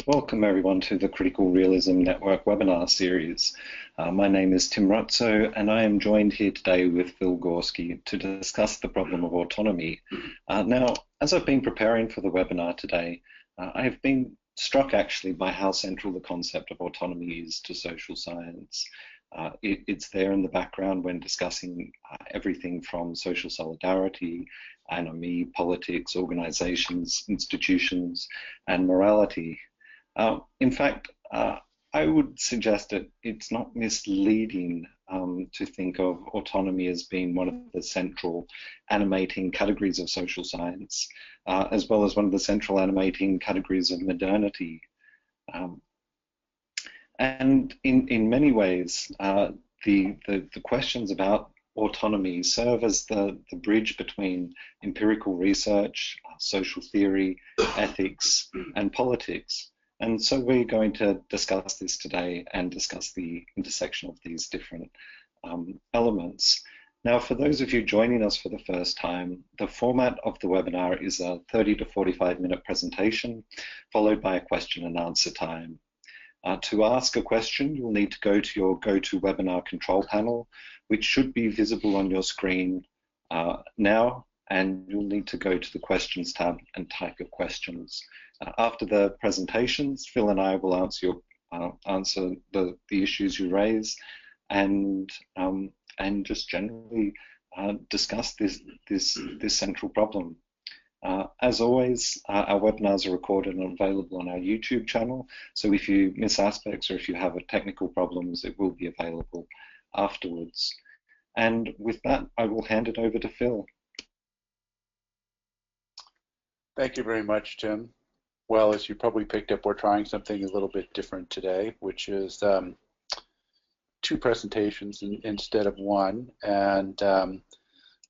Welcome everyone to the Critical Realism Network webinar series. My name is Tim Rutzou and I am joined here today with Phil Gorski to discuss the problem of autonomy. Now, as I've been preparing for the webinar today, I have been struck actually by how central the concept of autonomy is to social science. It's there in the background when discussing everything from social solidarity, autonomy, politics, organizations, institutions, and morality. In fact, I would suggest that it's not misleading to think of autonomy as being one of the central animating categories of social science, as well as one of the central animating categories of modernity. And in many ways, the questions about autonomy serve as the bridge between empirical research, social theory, ethics, and politics. And so we're going to discuss this today and discuss the intersection of these different elements. Now, for those of you joining us for the first time, the format of the webinar is a 30 to 45-minute presentation, followed by a question and answer time. To ask a question, you'll need to go to your GoToWebinar control panel, which should be visible on your screen now, and you'll need to go to the questions tab and type your questions. After the presentations, Phil and I will answer the issues you raise, and just generally discuss this central problem. As always, our webinars are recorded and available on our YouTube channel, so if you miss aspects or if you have technical problems, it will be available afterwards. And with that, I will hand it over to Phil. Thank you very much, Tim. Well, as you probably picked up, we're trying something a little bit different today, which is two presentations instead of one, and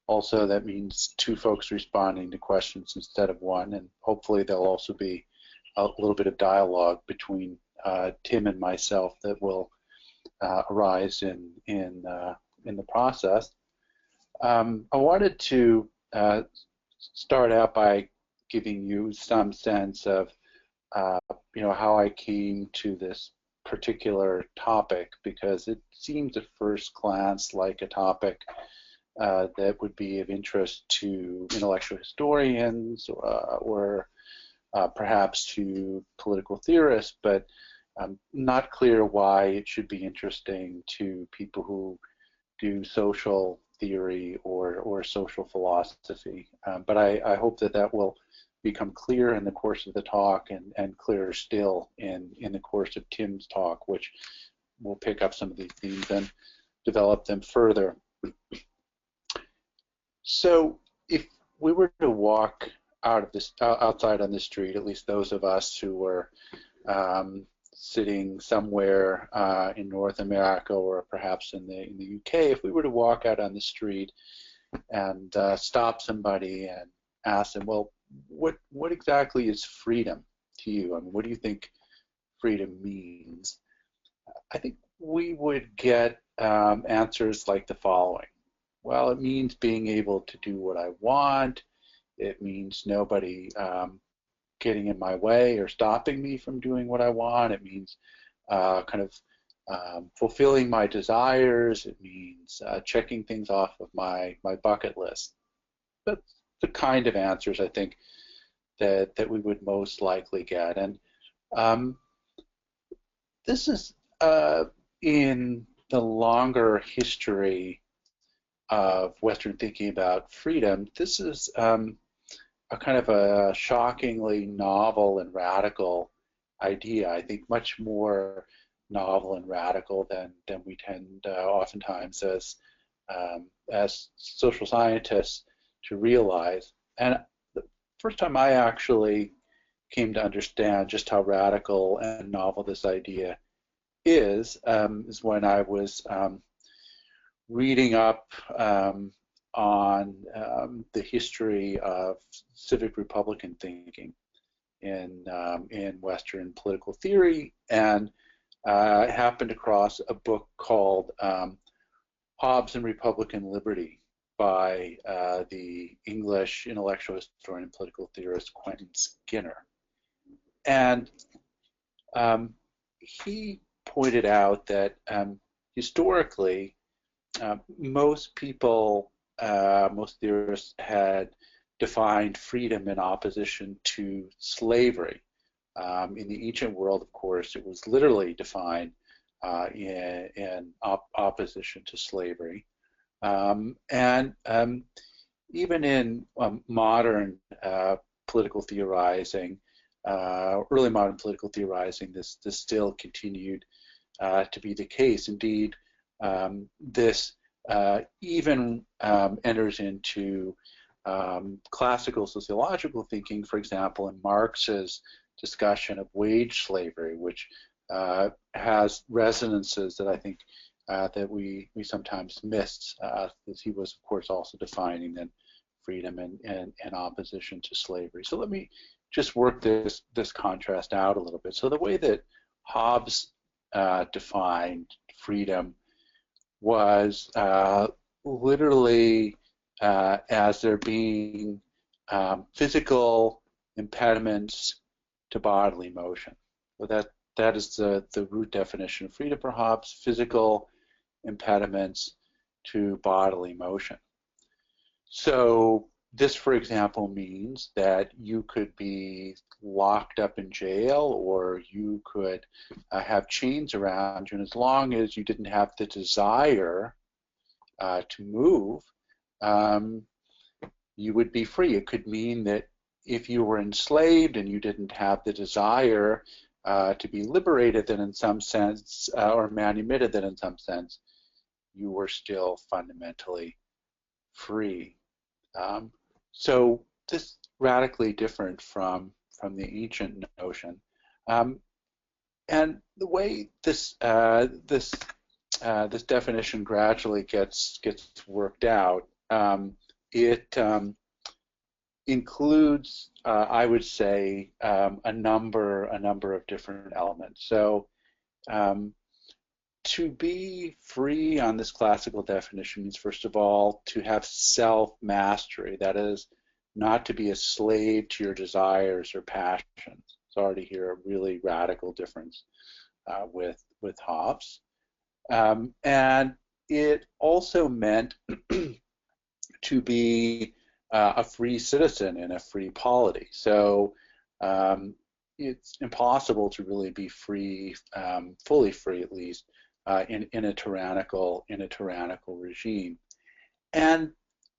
also that means two folks responding to questions instead of one, and hopefully there'll also be a little bit of dialogue between Tim and myself that will arise in the process. I wanted to start out by giving you some sense of how I came to this particular topic, because it seems at first glance like a topic that would be of interest to intellectual historians or perhaps to political theorists, but I'm not clear why it should be interesting to people who do social theory or social philosophy. But I hope that will become clear in the course of the talk, and clearer still in the course of Tim's talk, which will pick up some of these themes and develop them further. So if we were to walk outside on the street, at least those of us who were sitting somewhere in North America or perhaps in the UK, if we were to walk out on the street and stop somebody and ask them, well, what exactly is freedom to you? I mean, what do you think freedom means? I think we would get answers like the following. Well, it means being able to do what I want. It means nobody getting in my way or stopping me from doing what I want. It means fulfilling my desires. It means checking things off of my bucket list. That's the kind of answers I think that we would most likely get. And this is in the longer history of Western thinking about freedom. This is a kind of a shockingly novel and radical idea. I think much more novel and radical than we tend oftentimes as social scientists to realize. And the first time I actually came to understand just how radical and novel this idea is when I was reading up on the history of civic republican thinking in Western political theory, and I happened across a book called Hobbes and Republican Liberty by the English intellectual historian and political theorist Quentin Skinner. And he pointed out that historically, most people, most theorists had defined freedom in opposition to slavery. In the ancient world, of course, it was literally defined in opposition to slavery. And even in modern political theorizing, early modern political theorizing, this still continued to be the case. Indeed, this even enters into classical sociological thinking, for example, in Marx's discussion of wage slavery, which has resonances that I think that we sometimes miss, as he was, of course, also defining then freedom in opposition to slavery. So let me just work this contrast out a little bit. So the way that Hobbes defined freedom was literally as there being physical impediments to bodily motion. So that is the root definition of freedom for Hobbes: physical impediments to bodily motion. So this, for example, means that you could be locked up in jail, or you could have chains around you, and as long as you didn't have the desire to move, you would be free. It could mean that if you were enslaved and you didn't have the desire to be liberated, then in some sense, or manumitted, then in some sense, you were still fundamentally free. So this is radically different from the ancient notion. And the way this definition gradually gets worked out, it includes, I would say, a number of different elements. So to be free on this classical definition means, first of all, to have self-mastery. That is, not to be a slave to your desires or passions. It's already here a really radical difference with Hobbes. And it also meant to be a free citizen in a free polity. So it's impossible to really be free, fully free at least, in a tyrannical regime. And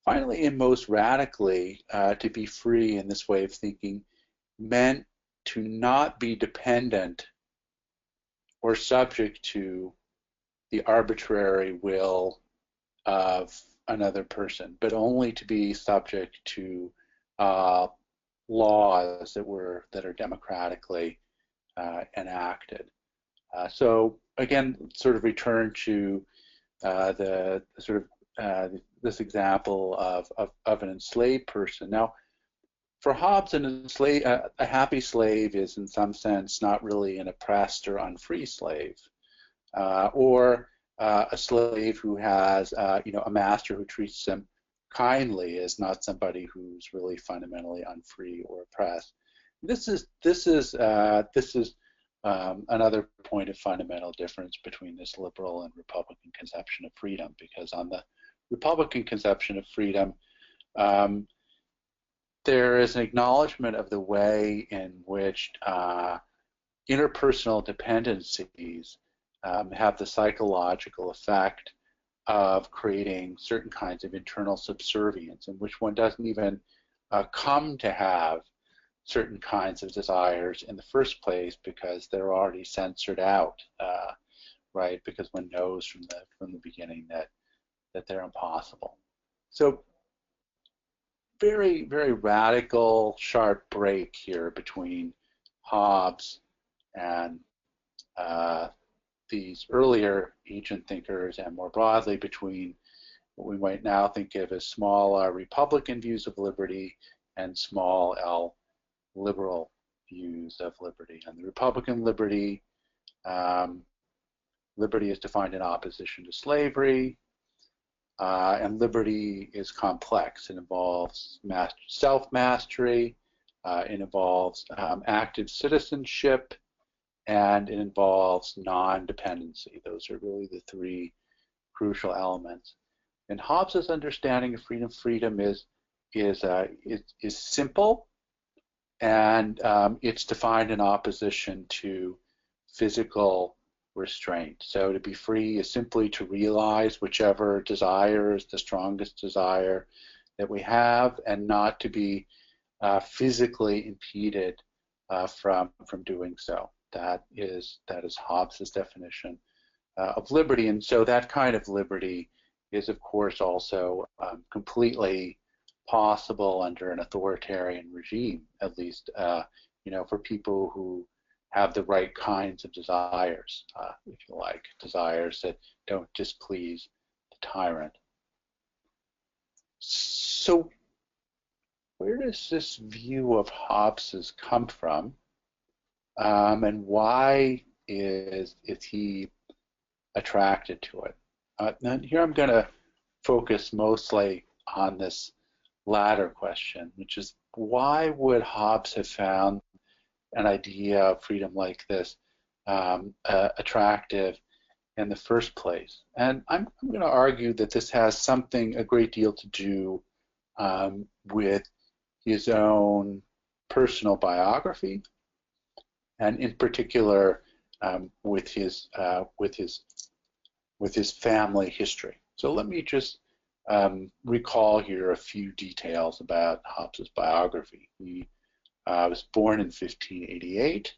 finally, and most radically, to be free in this way of thinking meant to not be dependent or subject to the arbitrary will of another person, but only to be subject to laws that are democratically enacted. So again, sort of return to the sort of this example of an enslaved person. Now, for Hobbes, a happy slave is in some sense not really an oppressed or unfree slave, or a slave who has a master who treats them kindly is not somebody who's really fundamentally unfree or oppressed. This is another point of fundamental difference between this liberal and Republican conception of freedom, because on the Republican conception of freedom, there is an acknowledgement of the way in which interpersonal dependencies have the psychological effect of creating certain kinds of internal subservience, in which one doesn't even come to have certain kinds of desires in the first place because they're already censored out, right? Because one knows from the beginning that they're impossible. So very, very radical, sharp break here between Hobbes and these earlier ancient thinkers, and more broadly between what we might now think of as small Republican views of liberty and small L liberal views of liberty. And the Republican liberty, liberty is defined in opposition to slavery, and liberty is complex. It involves self-mastery, it involves active citizenship, and it involves non-dependency. Those are really the three crucial elements. And Hobbes's understanding of freedom is simple, and it's defined in opposition to physical restraint. So to be free is simply to realize whichever desire is the strongest desire that we have, and not to be physically impeded from doing so. That is Hobbes's definition of liberty, and so that kind of liberty is, of course, also completely possible under an authoritarian regime, at least, for people who have the right kinds of desires, if you like, desires that don't displease the tyrant. So where does this view of Hobbes's come from, and why is he attracted to it? Now here I'm going to focus mostly on this latter question, which is, why would Hobbes have found an idea of freedom like this attractive in the first place? And I'm going to argue that this has a great deal to do with his own personal biography, and in particular with his family history. So let me just recall here a few details about Hobbes's biography. He was born in 1588.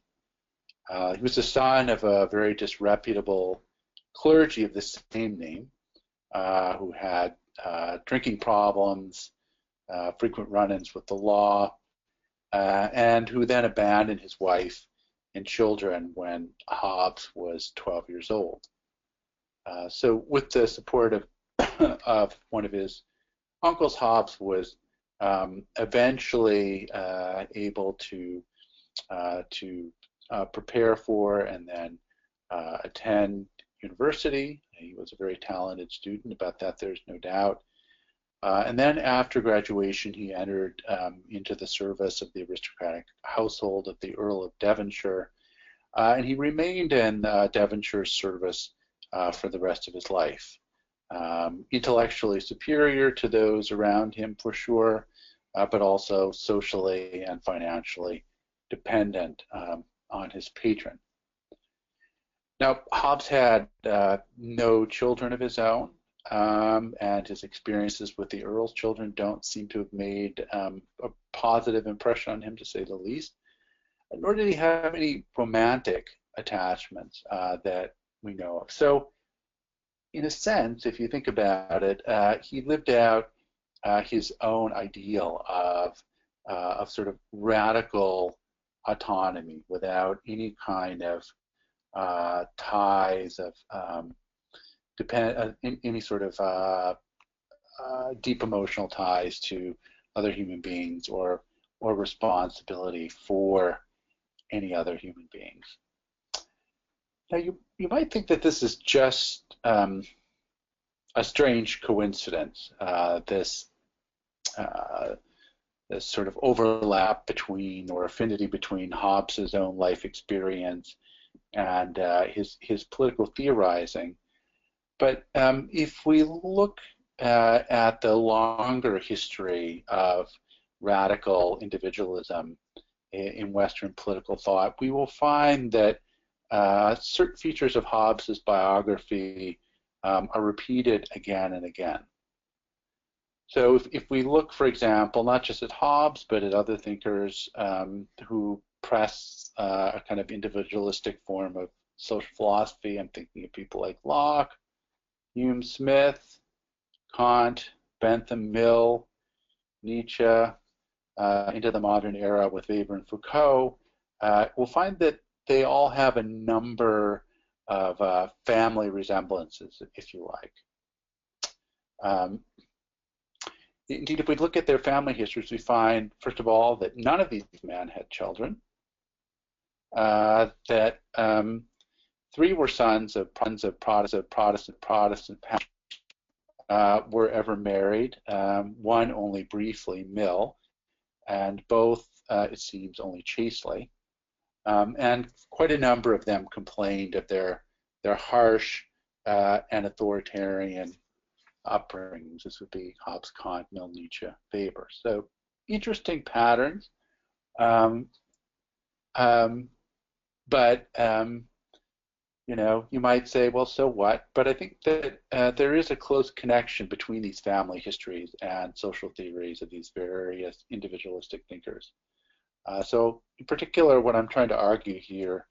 He was the son of a very disreputable clergy of the same name, who had drinking problems, frequent run-ins with the law, and who then abandoned his wife and children when Hobbes was 12 years old. So with the support of one of his uncles, Hobbes was eventually able to prepare for and then attend university. He was a very talented student. About that, there's no doubt. And then after graduation, he entered into the service of the aristocratic household of the Earl of Devonshire, and he remained in Devonshire's service for the rest of his life. Intellectually superior to those around him, for sure, but also socially and financially dependent on his patron. Now, Hobbes had no children of his own, and his experiences with the Earl's children don't seem to have made a positive impression on him, to say the least. Nor did he have any romantic attachments that we know of. So, in a sense, if you think about it, he lived out his own ideal of sort of radical autonomy without any kind of ties of any sort of deep emotional ties to other human beings or responsibility for any other human beings. Now, you might think that this is just a strange coincidence, this sort of overlap between, or affinity between, Hobbes's own life experience and his political theorizing. But if we look at the longer history of radical individualism in Western political thought, we will find that certain features of Hobbes's biography are repeated again and again. So if we look, for example, not just at Hobbes, but at other thinkers who press a kind of individualistic form of social philosophy, I'm thinking of people like Locke, Hume Smith, Kant, Bentham, Mill, Nietzsche, into the modern era with Weber and Foucault, we'll find that they all have a number of family resemblances, if you like. Indeed, if we look at their family histories, we find, first of all, that none of these men had children, that three were sons of Protestant parents were ever married, one only briefly, Mill, and both, it seems, only chastely. And quite a number of them complained of their harsh and authoritarian upbringings. This would be Hobbes, Kant, Mill, Nietzsche, Weber. So interesting patterns. But you know, you might say, well, so what? But I think that there is a close connection between these family histories and social theories of these various individualistic thinkers. So in particular, what I'm trying to argue here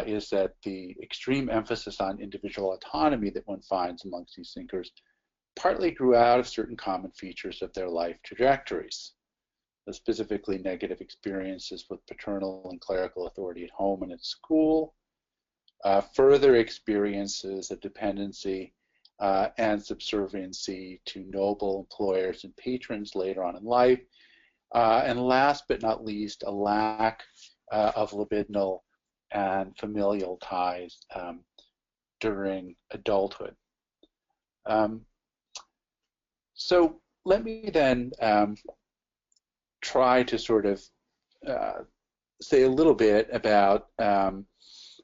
is that the extreme emphasis on individual autonomy that one finds amongst these thinkers partly grew out of certain common features of their life trajectories, specifically negative experiences with paternal and clerical authority at home and at school, further experiences of dependency and subserviency to noble employers and patrons later on in life, and last but not least, a lack of libidinal and familial ties during adulthood. So let me then try to sort of say a little bit about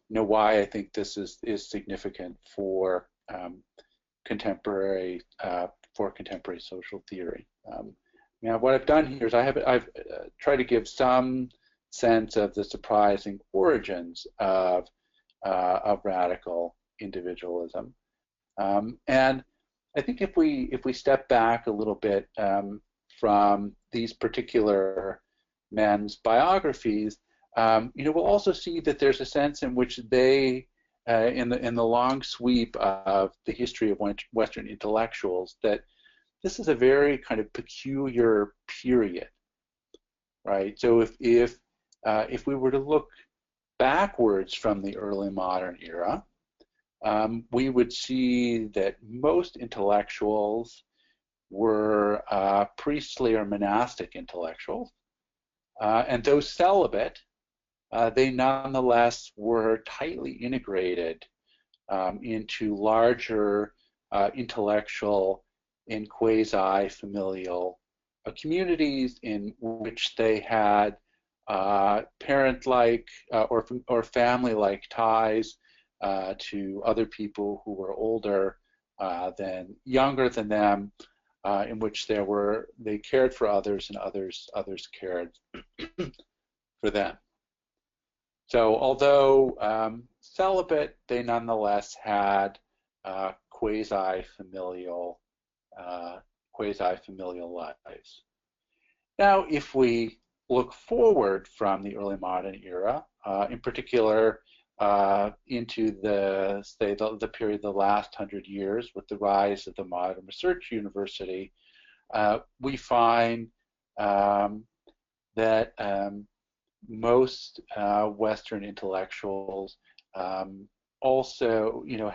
you know, why I think this is significant for contemporary social theory. Now, what I've done here is I've tried to give some sense of the surprising origins of radical individualism, and I think if we step back a little bit from these particular men's biographies, you know, we'll also see that there's a sense in which they, in the long sweep of the history of Western intellectuals, that this is a very kind of peculiar period, right? So if we were to look backwards from the early modern era, we would see that most intellectuals were priestly or monastic intellectuals, and though celibate, they nonetheless were tightly integrated into larger intellectual and quasi-familial communities in which they had parent-like or family-like ties to other people who were older younger than them, in which they cared for others and others cared for them. So although celibate, they nonetheless had quasi-familial lives. Now, if we look forward from the early modern era, in particular into the period of the last 100 years with the rise of the modern research university, we find that most Western intellectuals also, you know,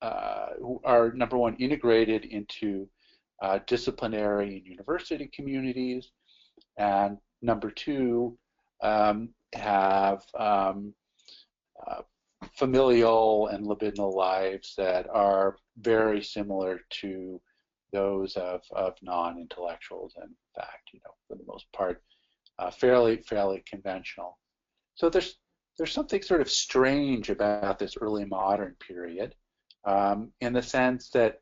are, number one, integrated into disciplinary and university communities, and number two, have familial and libidinal lives that are very similar to those of non-intellectuals, and in fact, you know, for the most part, fairly conventional. So there's something sort of strange about this early modern period, in the sense that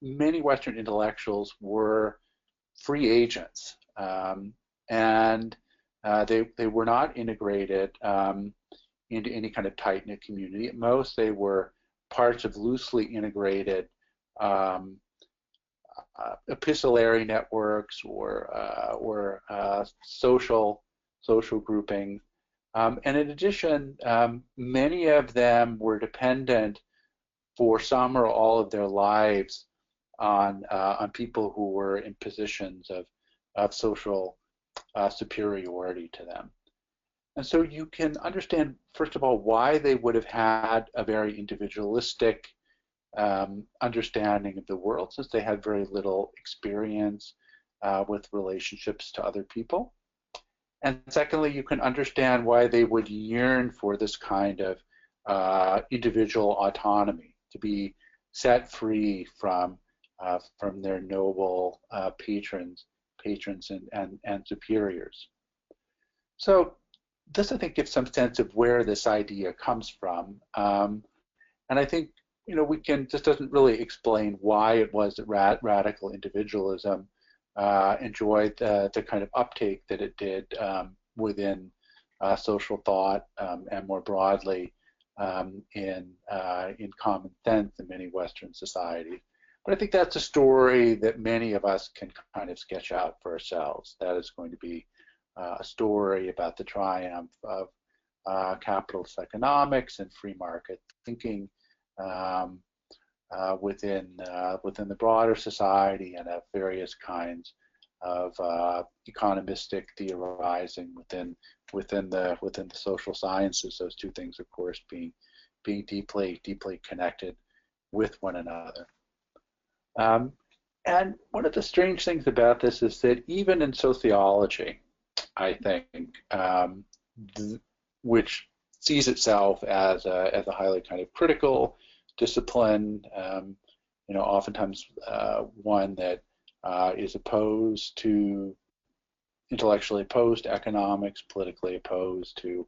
many Western intellectuals were free agents, and they were not integrated into any kind of tight-knit community. At most, they were parts of loosely integrated epistolary networks or social grouping. And in addition, many of them were dependent for some or all of their lives on people who were in positions of social superiority to them. And so you can understand, first of all, why they would have had a very individualistic understanding of the world, since they had very little experience with relationships to other people. And secondly, you can understand why they would yearn for this kind of individual autonomy, to be set free from their noble patrons and superiors. So this, I think, gives some sense of where this idea comes from. And I think, this doesn't really explain why it was that radical individualism enjoyed the kind of uptake that it did within social thought and more broadly in common sense in many Western societies. But I think that's a story that many of us can kind of sketch out for ourselves. That is going to be a story about the triumph of capitalist economics and free market thinking within the broader society, and of various kinds of economistic theorizing within the social sciences. Those two things, of course, being deeply connected with one another. And one of the strange things about this is that even in sociology, I think, which sees itself as a highly kind of critical discipline, oftentimes one that is intellectually opposed to economics, politically opposed to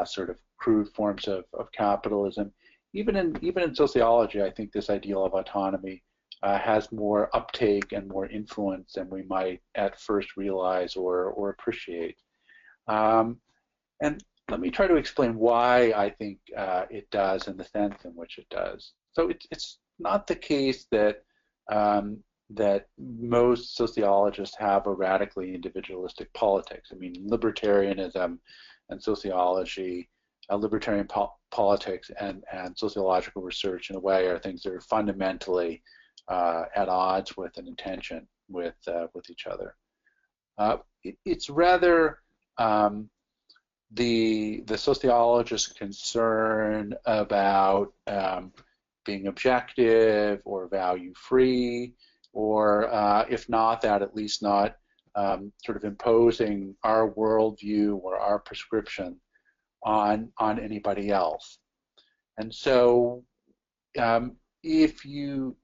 sort of crude forms of capitalism. Even in sociology, I think this ideal of autonomy has more uptake and more influence than we might at first realize or appreciate. And let me try to explain why I think it does in the sense in which it does. So it's not the case that that most sociologists have a radically individualistic politics. I mean, libertarianism and sociology, libertarian politics and sociological research, in a way, are things that are fundamentally at odds with and in tension with each other. It's rather the sociologist's concern about being objective or value-free, or if not that, at least not sort of imposing our worldview or our prescription on anybody else. And so if you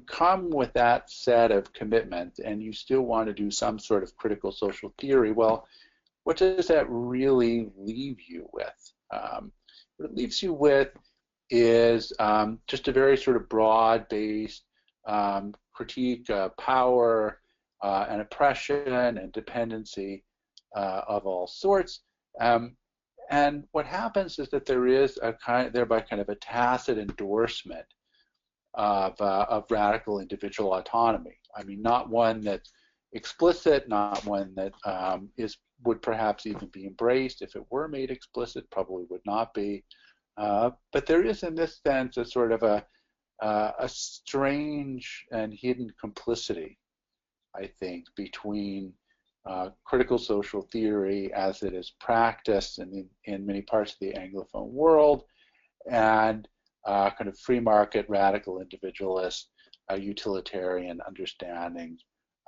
come with that set of commitment and you still want to do some sort of critical social theory, well, what does that really leave you with? What it leaves you with is just a very sort of broad-based critique of power and oppression and dependency of all sorts. And what happens is that there is thereby kind of a tacit endorsement of radical individual autonomy. I mean, not one that's explicit, not one that would perhaps even be embraced. If it were made explicit, probably would not be. But there is, in this sense, a sort of a strange and hidden complicity, I think, between critical social theory as it is practiced in many parts of the Anglophone world and kind of free market, radical individualist, utilitarian understanding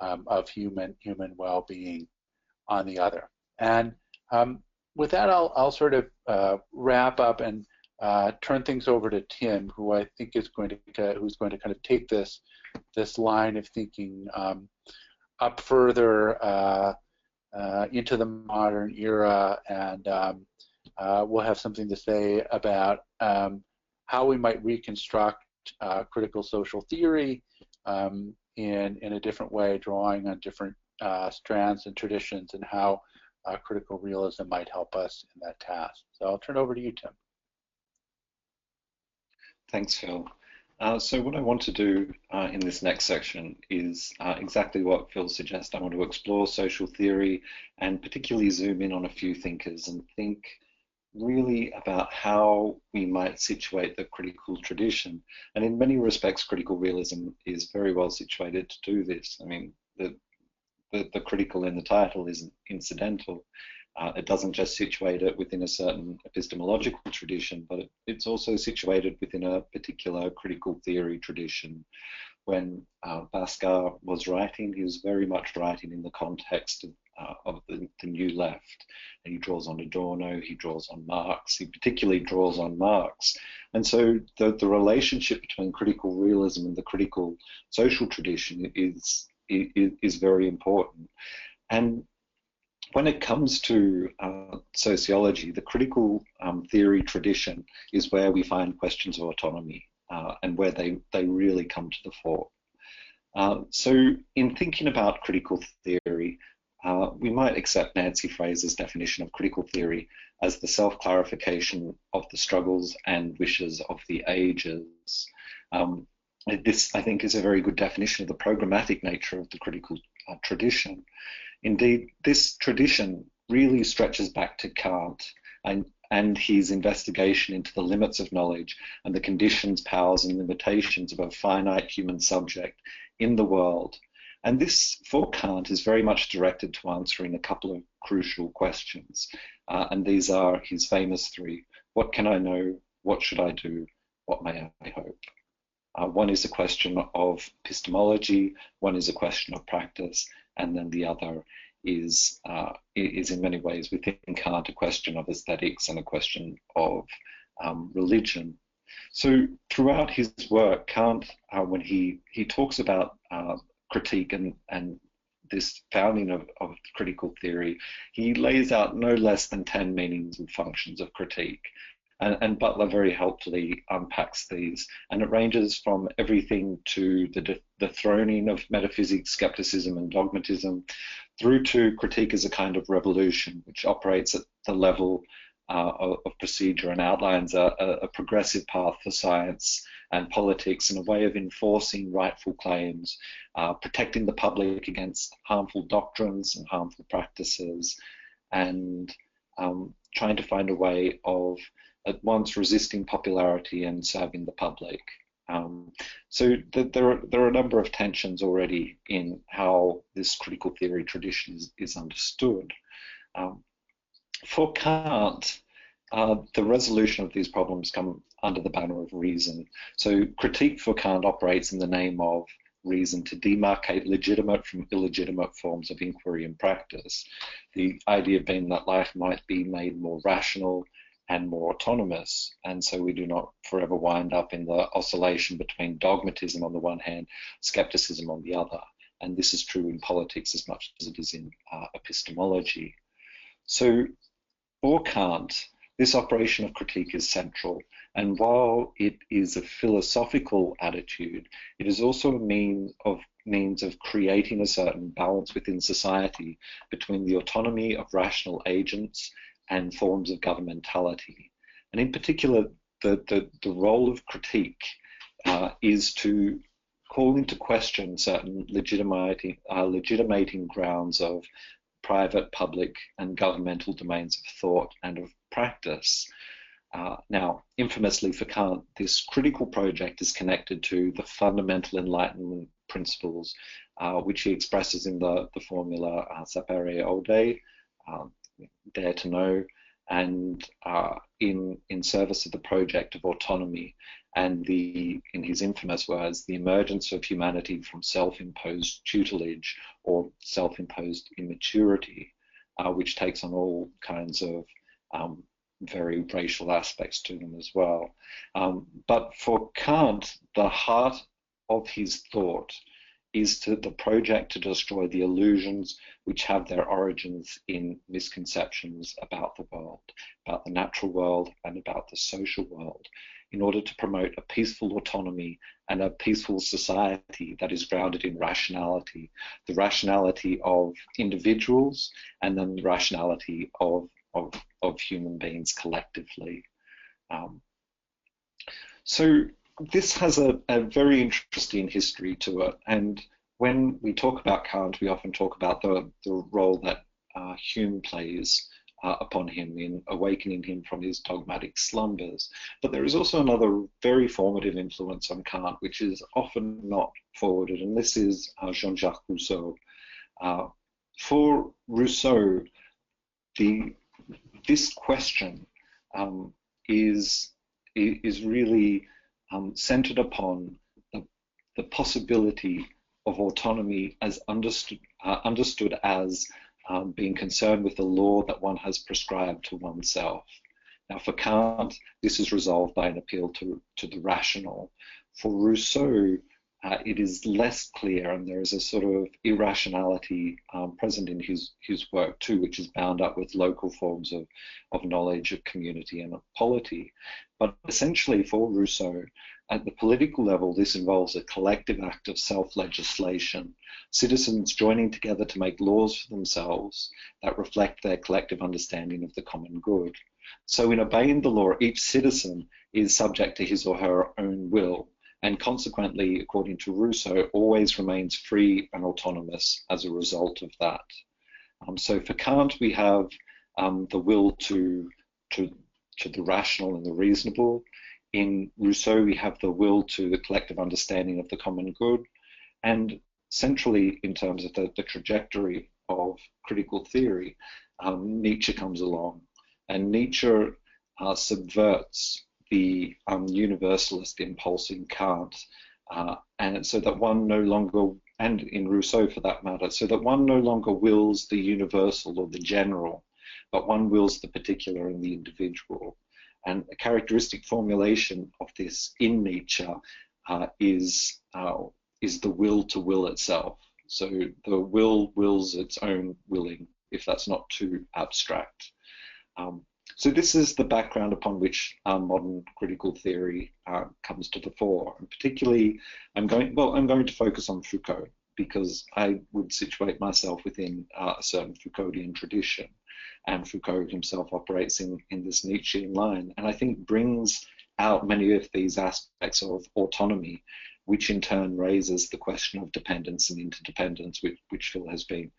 of human well-being on the other. And with that, I'll sort of wrap up and turn things over to Tim, who I think is going to kind of take this line of thinking up further into the modern era, and we'll have something to say about how we might reconstruct critical social theory in a different way, drawing on different strands and traditions, and how critical realism might help us in that task. So I'll turn over to you, Tim. Thanks, Phil. So what I want to do in this next section is exactly what Phil suggests. I want to explore social theory and particularly zoom in on a few thinkers and think really about how we might situate the critical tradition. And in many respects, critical realism is very well situated to do this. I mean, the critical in the title isn't incidental. It doesn't just situate it within a certain epistemological tradition, but it's also situated within a particular critical theory tradition. When Bhaskar was writing, he was very much writing in the context of the New Left. And he draws on Adorno, he draws on Marx, he particularly draws on Marx. And so the relationship between critical realism and the critical social tradition is very important. And when it comes to sociology, the critical theory tradition is where we find questions of autonomy and where they really come to the fore. So in thinking about critical theory, we might accept Nancy Fraser's definition of critical theory as the self-clarification of the struggles and wishes of the ages. This, I think, is a very good definition of the programmatic nature of the critical tradition. Indeed, this tradition really stretches back to Kant and his investigation into the limits of knowledge and the conditions, powers, and limitations of a finite human subject in the world. And this, for Kant, is very much directed to answering a couple of crucial questions. And these are his famous three: what can I know? What should I do? What may I hope? One is a question of epistemology, one is a question of practice, and then the other is in many ways within Kant a question of aesthetics and a question of religion. So throughout his work, Kant, when he talks about critique and this founding of critical theory, he lays out no less than 10 meanings and functions of critique. And Butler very helpfully unpacks these, and it ranges from everything to the throning of metaphysics, skepticism, and dogmatism, through to critique as a kind of revolution, which operates at the level of procedure and outlines a progressive path for science and politics and a way of enforcing rightful claims, protecting the public against harmful doctrines and harmful practices, and trying to find a way of at once resisting popularity and serving the public. So there are a number of tensions already in how this critical theory tradition is understood. For Kant, the resolution of these problems come under the banner of reason. So critique for Kant operates in the name of reason to demarcate legitimate from illegitimate forms of inquiry and practice. The idea being that life might be made more rational and more autonomous, and so we do not forever wind up in the oscillation between dogmatism on the one hand, skepticism on the other. And this is true in politics as much as it is in epistemology. So for Kant, this operation of critique is central, and while it is a philosophical attitude, it is also a means of creating a certain balance within society between the autonomy of rational agents and forms of governmentality. And in particular, the role of critique is to call into question certain legitimating grounds of private, public, and governmental domains of thought and of practice. Now, infamously for Kant, this critical project is connected to the fundamental Enlightenment principles, which he expresses in the formula sapere aude, dare to know, and in service of the project of autonomy and in his infamous words, the emergence of humanity from self-imposed tutelage or self-imposed immaturity, which takes on all kinds of very racial aspects to them as well. But for Kant, the heart of his thought is the project to destroy the illusions which have their origins in misconceptions about the world, about the natural world and about the social world, in order to promote a peaceful autonomy and a peaceful society that is grounded in rationality, the rationality of individuals and then the rationality of human beings collectively. So this has a very interesting history to it, and when we talk about Kant, we often talk about the role that Hume plays upon him in awakening him from his dogmatic slumbers. But there is also another very formative influence on Kant, which is often not forwarded, and this is Jean-Jacques Rousseau. For Rousseau, this question is really centered upon the possibility of autonomy as understood as being concerned with the law that one has prescribed to oneself. Now, for Kant, this is resolved by an appeal to the rational. For Rousseau, it is less clear, and there is a sort of irrationality present in his work too, which is bound up with local forms of knowledge, of community, and of polity. But essentially, for Rousseau, at the political level, this involves a collective act of self-legislation, citizens joining together to make laws for themselves that reflect their collective understanding of the common good. So in obeying the law, each citizen is subject to his or her own will, and consequently, according to Rousseau, always remains free and autonomous as a result of that. So for Kant, we have the will to the rational and the reasonable. In Rousseau, we have the will to the collective understanding of the common good. And centrally, in terms of the trajectory of critical theory, Nietzsche comes along. And Nietzsche subverts the universalist impulse in Kant, and so that one no longer, and in Rousseau for that matter, so that one no longer wills the universal or the general, but one wills the particular and the individual. And a characteristic formulation of this in Nietzsche is the will to will itself. So the will wills its own willing, if that's not too abstract. So this is the background upon which modern critical theory comes to the fore. And particularly, I'm going to focus on Foucault, because I would situate myself within a certain Foucauldian tradition. And Foucault himself operates in this Nietzschean line, and I think brings out many of these aspects of autonomy, which in turn raises the question of dependence and interdependence, which Phil has been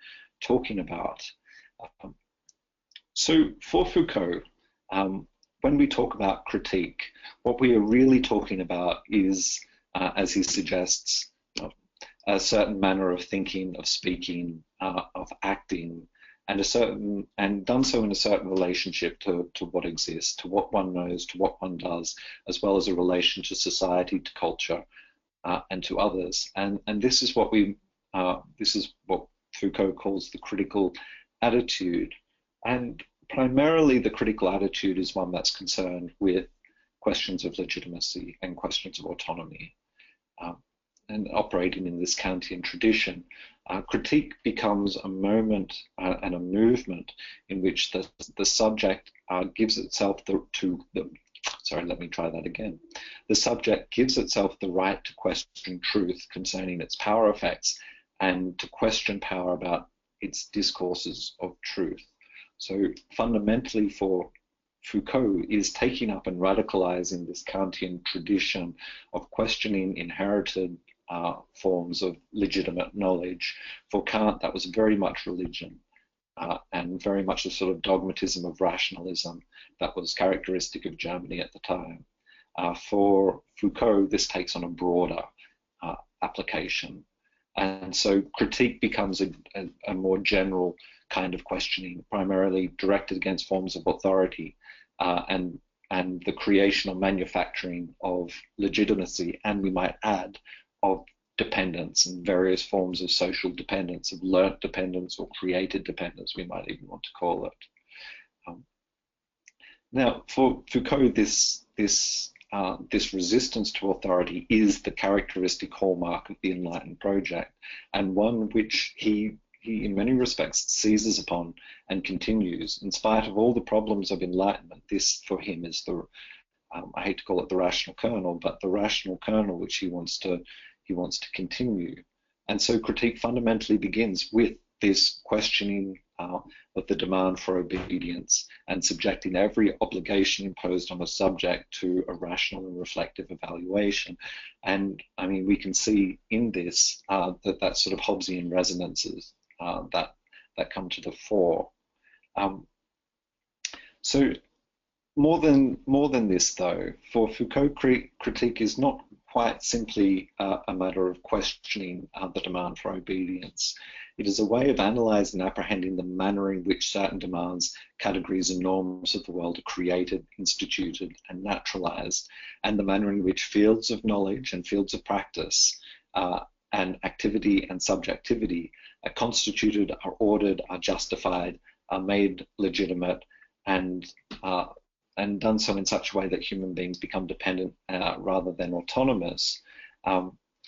talking about. So for Foucault, when we talk about critique, what we are really talking about is, as he suggests, a certain manner of thinking, of speaking, of acting, and done so in a certain relationship to what exists, to what one knows, to what one does, as well as a relation to society, to culture, and to others. And this is what Foucault calls the critical attitude. And primarily, the critical attitude is one that's concerned with questions of legitimacy and questions of autonomy. And operating in this Kantian tradition, critique becomes a moment and a movement in which the subject gives itself the subject gives itself the right to question truth concerning its power effects and to question power about its discourses of truth. So fundamentally for Foucault is taking up and radicalizing this Kantian tradition of questioning inherited forms of legitimate knowledge. For Kant, that was very much religion and very much a sort of dogmatism of rationalism that was characteristic of Germany at the time. For Foucault, this takes on a broader application. And so critique becomes a more general kind of questioning, primarily directed against forms of authority and the creation or manufacturing of legitimacy, and we might add, of dependence and various forms of social dependence, of learnt dependence or created dependence, we might even want to call it. Now, for Foucault, this resistance to authority is the characteristic hallmark of the Enlightened project, and one which he in many respects seizes upon and continues. In spite of all the problems of enlightenment, this for him is the, I hate to call it the rational kernel, but the rational kernel which he wants to continue. And so critique fundamentally begins with this questioning of the demand for obedience and subjecting every obligation imposed on a subject to a rational and reflective evaluation. And I mean, we can see in this that sort of Hobbesian resonances that come to the fore. So more than this, though, for Foucault, critique is not quite simply a matter of questioning the demand for obedience. It is a way of analysing and apprehending the manner in which certain demands, categories and norms of the world are created, instituted and naturalised, and the manner in which fields of knowledge and fields of practice and activity and subjectivity are constituted, are ordered, are justified, are made legitimate, and done so in such a way that human beings become dependent rather than autonomous.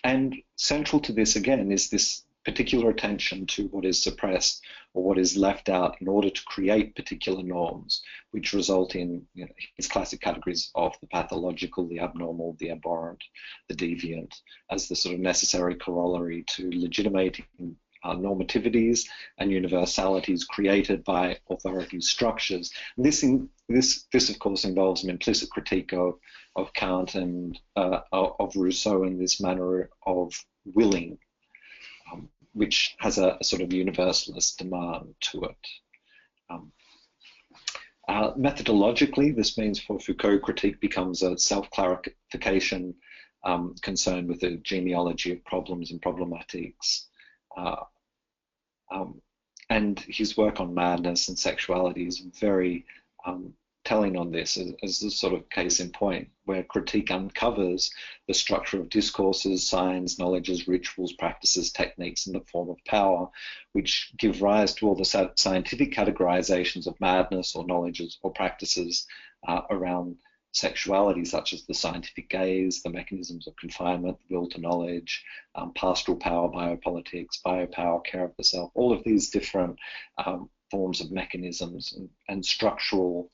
And central to this, again, is this particular attention to what is suppressed or what is left out in order to create particular norms, which result in his classic categories of the pathological, the abnormal, the abhorrent, the deviant, as the sort of necessary corollary to legitimating normativities and universalities created by authority structures. And this of course involves an implicit critique of Kant and of Rousseau in this manner of willing, which has a sort of universalist demand to it. Methodologically, this means for Foucault, critique becomes a self-clarification concerned with the genealogy of problems and problematics. And his work on madness and sexuality is very telling on this as a sort of case in point, where critique uncovers the structure of discourses, signs, knowledges, rituals, practices, techniques in the form of power, which give rise to all the scientific categorizations of madness or knowledges or practices around sexuality, such as the scientific gaze, the mechanisms of confinement, the will to knowledge, pastoral power, biopolitics, biopower, care of the self, all of these different forms of mechanisms and structural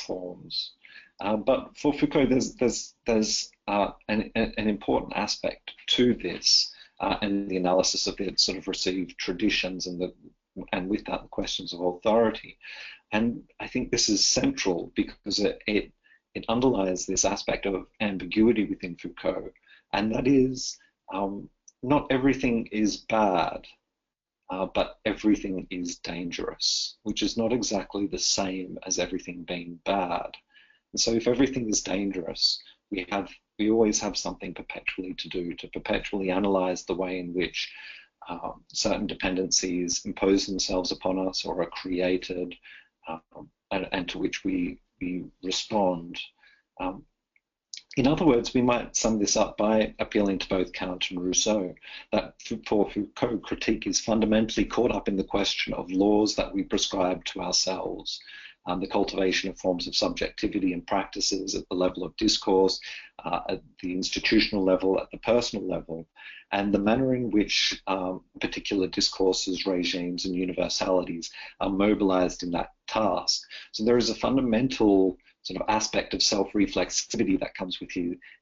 forms. But for Foucault, there's an important aspect to this and the analysis of the sort of received traditions and with that the questions of authority. And I think this is central because it underlies this aspect of ambiguity within Foucault, and that is not everything is bad, but everything is dangerous, which is not exactly the same as everything being bad. And so if everything is dangerous, we always have something perpetually to do, to perpetually analyze the way in which certain dependencies impose themselves upon us or are created, and to which we respond. In other words, we might sum this up by appealing to both Kant and Rousseau, that for Foucault, critique is fundamentally caught up in the question of laws that we prescribe to ourselves, the cultivation of forms of subjectivity and practices at the level of discourse, at the institutional level, at the personal level, and the manner in which particular discourses, regimes, and universalities are mobilized in that task. So there is a fundamental sort of aspect of self-reflexivity that comes with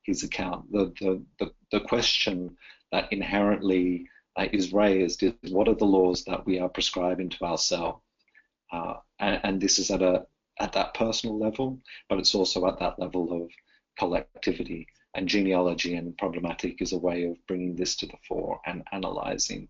his account. The question that inherently is raised is, what are the laws that we are prescribing to ourselves? And this is at that personal level, but it's also at that level of collectivity. And genealogy and problematic is a way of bringing this to the fore and analyzing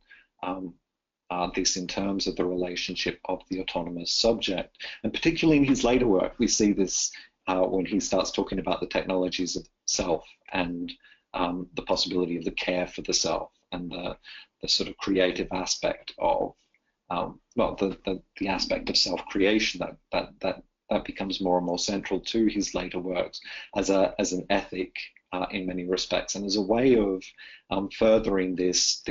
this in terms of the relationship of the autonomous subject. And particularly in his later work, we see this when he starts talking about the technologies of self and the possibility of the care for the self and the sort of creative aspect of the aspect of self-creation that becomes more and more central to his later works as an ethic in many respects, and as a way of furthering this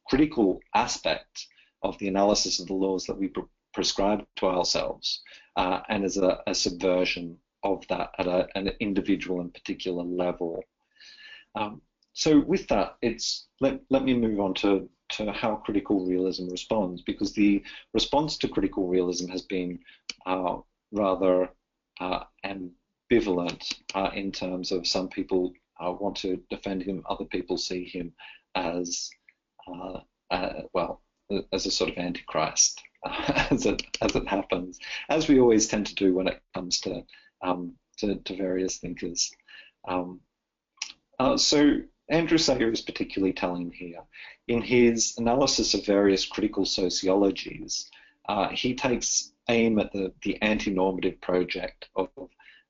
critical aspect of the analysis of the laws that we prescribe to ourselves, and as a subversion of that at an individual and particular level. So with that, let me move on to how critical realism responds, because the response to critical realism has been rather ambivalent in terms of some people want to defend him, other people see him as as a sort of antichrist, as it happens, as we always tend to do when it comes to various thinkers. So Andrew Sayer is particularly telling here. In his analysis of various critical sociologies, he takes aim at the anti-normative project of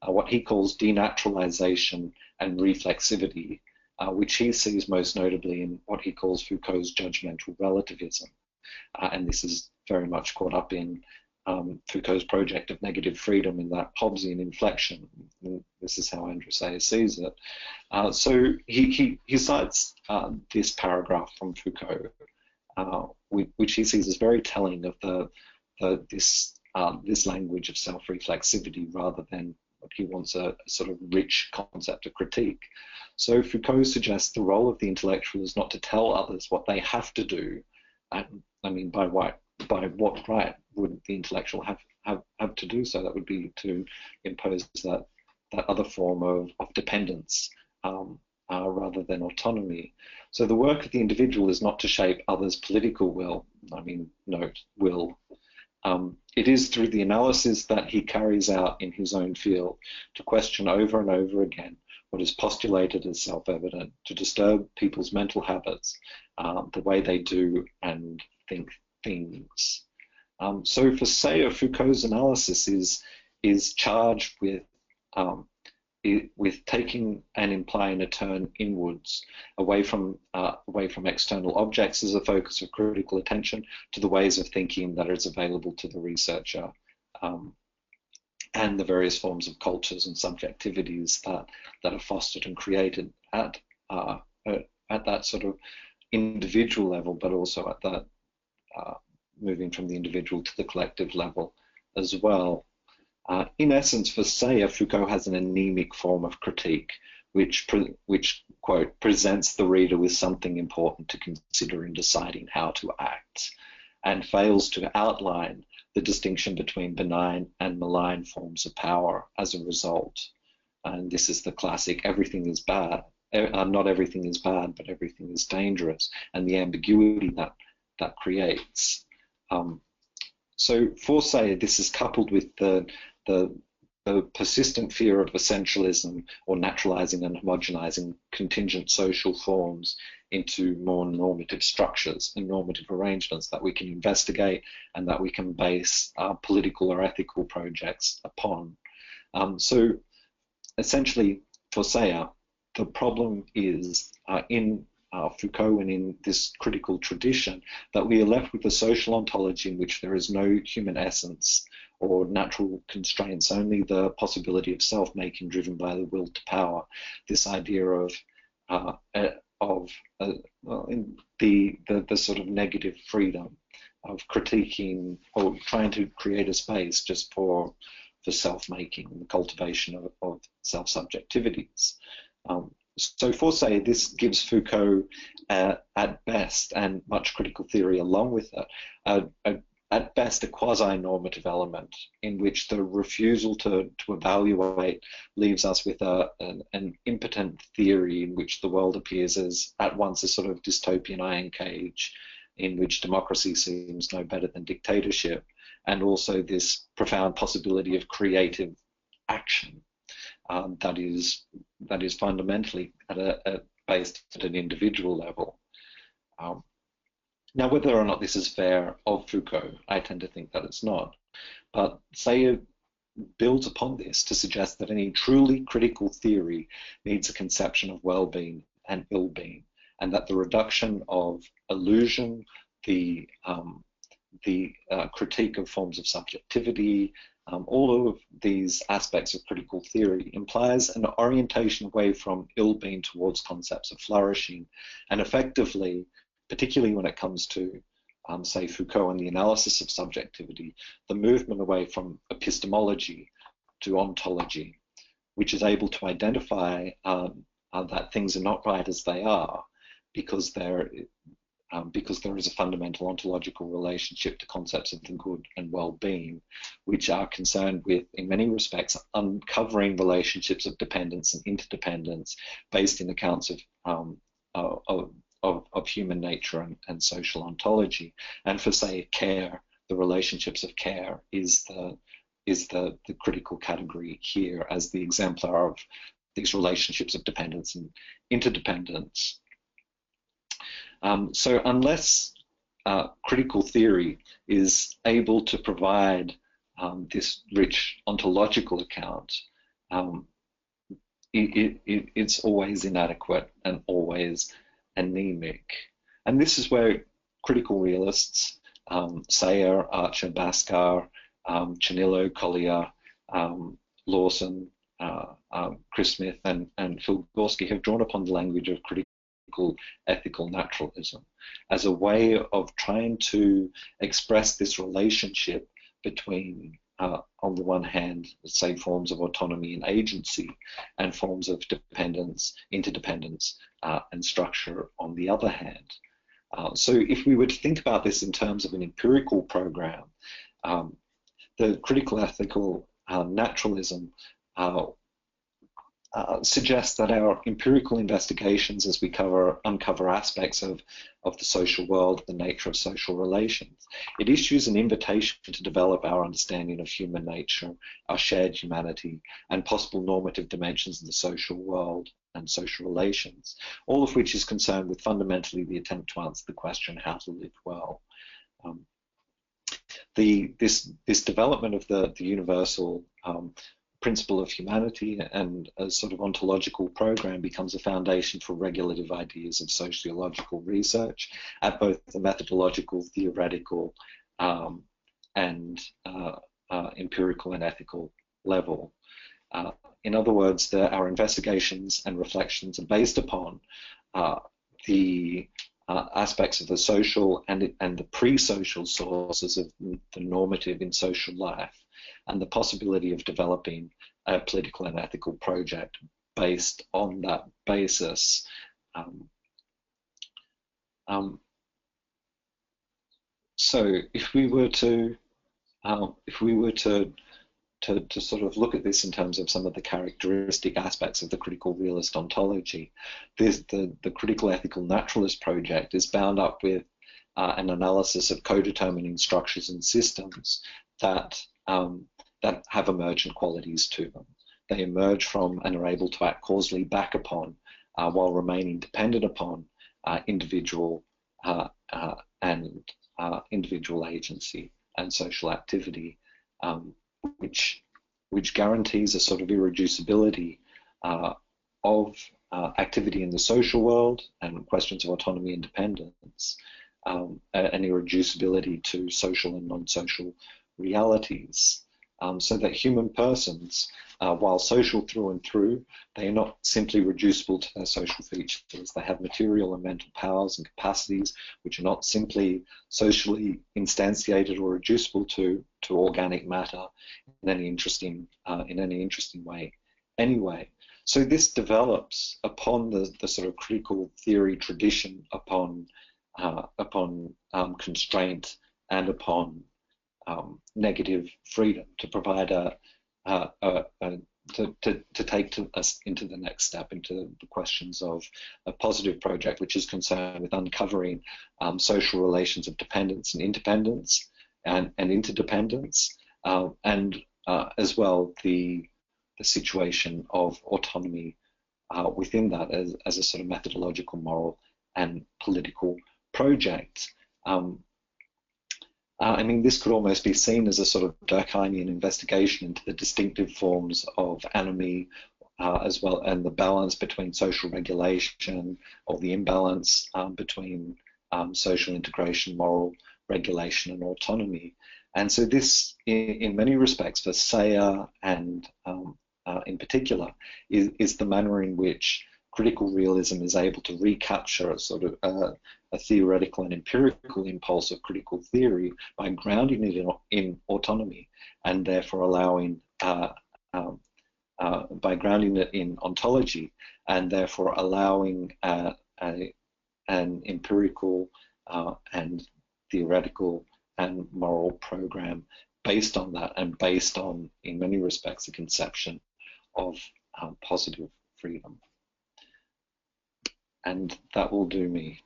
what he calls denaturalization and reflexivity, which he sees most notably in what he calls Foucault's judgmental relativism. And this is very much caught up in Foucault's project of negative freedom in that Hobbesian inflection. This is how Andrew Sayer sees it. So he cites this paragraph from Foucault, which he sees as very telling of this language of self-reflexivity rather than He wants a sort of rich concept of critique. So Foucault suggests the role of the intellectual is not to tell others what they have to do. And I mean, by what right would the intellectual have to do so? That would be to impose that other form of dependence rather than autonomy. So the work of the individual is not to shape others' political will. I mean, note, will. It is through the analysis that he carries out in his own field to question over and over again what is postulated as self-evident, to disturb people's mental habits, the way they do and think things. So for Sayre, Foucault's analysis is charged with taking and implying a turn inwards, away from external objects as a focus of critical attention, to the ways of thinking that is available to the researcher, and the various forms of cultures and subjectivities that are fostered and created at that sort of individual level, but also at that moving from the individual to the collective level as well. In essence, for Sayre, Foucault has an anemic form of critique, which quote, presents the reader with something important to consider in deciding how to act, and fails to outline the distinction between benign and malign forms of power as a result. And this is the classic, everything is bad. Not everything is bad, but everything is dangerous, and the ambiguity that creates. So for Sayre, this is coupled with the persistent fear of essentialism, or naturalizing and homogenizing contingent social forms into more normative structures and normative arrangements that we can investigate and that we can base our political or ethical projects upon. So essentially, for Sayre, the problem is in Foucault and in this critical tradition that we are left with a social ontology in which there is no human essence or natural constraints, only the possibility of self-making driven by the will to power. This idea of the sort of negative freedom of critiquing or trying to create a space just for self-making and the cultivation of self-subjectivities. So for Sayre, this gives Foucault, at best, and much critical theory along with it, at best a quasi-normative element in which the refusal to evaluate leaves us with an impotent theory in which the world appears as at once a sort of dystopian iron cage in which democracy seems no better than dictatorship, and also this profound possibility of creative action that is fundamentally based at an individual level. Now, whether or not this is fair of Foucault, I tend to think that it's not. But Sayre builds upon this to suggest that any truly critical theory needs a conception of well-being and ill-being, and that the reduction of illusion, the critique of forms of subjectivity, all of these aspects of critical theory implies an orientation away from ill-being towards concepts of flourishing, and effectively, particularly when it comes to, say, Foucault and the analysis of subjectivity, the movement away from epistemology to ontology, which is able to identify that things are not right as they are because there is a fundamental ontological relationship to concepts of the good and well-being, which are concerned with, in many respects, uncovering relationships of dependence and interdependence based in accounts of human nature and social ontology. And for, say, care, the relationships of care is the critical category here as the exemplar of these relationships of dependence and interdependence. So unless critical theory is able to provide this rich ontological account, it's always inadequate and always anemic. And this is where critical realists, Sayre, Archer, Bhaskar, Chanillo, Collier, Lawson, Chris Smith, and Phil Gorski have drawn upon the language of critical ethical naturalism as a way of trying to express this relationship between on the one hand, say forms of autonomy and agency, and forms of dependence, interdependence, and structure on the other hand. So if we were to think about this in terms of an empirical program, the critical ethical naturalism suggests that our empirical investigations, as we uncover aspects of the social world, the nature of social relations, it issues an invitation to develop our understanding of human nature, our shared humanity, and possible normative dimensions of the social world and social relations, all of which is concerned with fundamentally the attempt to answer the question how to live well. This development of the universal principle of humanity and a sort of ontological program becomes a foundation for regulative ideas of sociological research at both the methodological, theoretical, and empirical and ethical level. In other words, our investigations and reflections are based upon the aspects of the social and the pre-social sources of the normative in social life, and the possibility of developing a political and ethical project based on that basis. So if we were to sort of look at this in terms of some of the characteristic aspects of the critical realist ontology, the critical ethical naturalist project is bound up with an analysis of co-determining structures and systems that have emergent qualities to them. They emerge from and are able to act causally back upon while remaining dependent upon individual individual agency and social activity, which guarantees a sort of irreducibility of activity in the social world and questions of autonomy and dependence, an irreducibility to social and non-social realities, so that human persons, while social through and through, they are not simply reducible to their social features. They have material and mental powers and capacities which are not simply socially instantiated or reducible to organic matter in any interesting way. Anyway, so this develops upon the sort of critical theory tradition upon constraint and upon negative freedom to provide to take us into the next step, into the questions of a positive project, which is concerned with uncovering social relations of dependence and independence and interdependence, and as well the situation of autonomy within that as a sort of methodological, moral, and political project. I mean, this could almost be seen as a sort of Durkheimian investigation into the distinctive forms of anomy, as well, and the balance between social regulation, or the imbalance between social integration, moral regulation, and autonomy. And so this, in many respects, for Sayre and in particular, is the manner in which critical realism is able to recapture a sort of a theoretical and empirical impulse of critical theory by grounding it in autonomy, and therefore allowing, by grounding it in ontology, and therefore allowing an empirical and theoretical and moral program based on that, and based on, in many respects, a conception of positive freedom. And that will do me.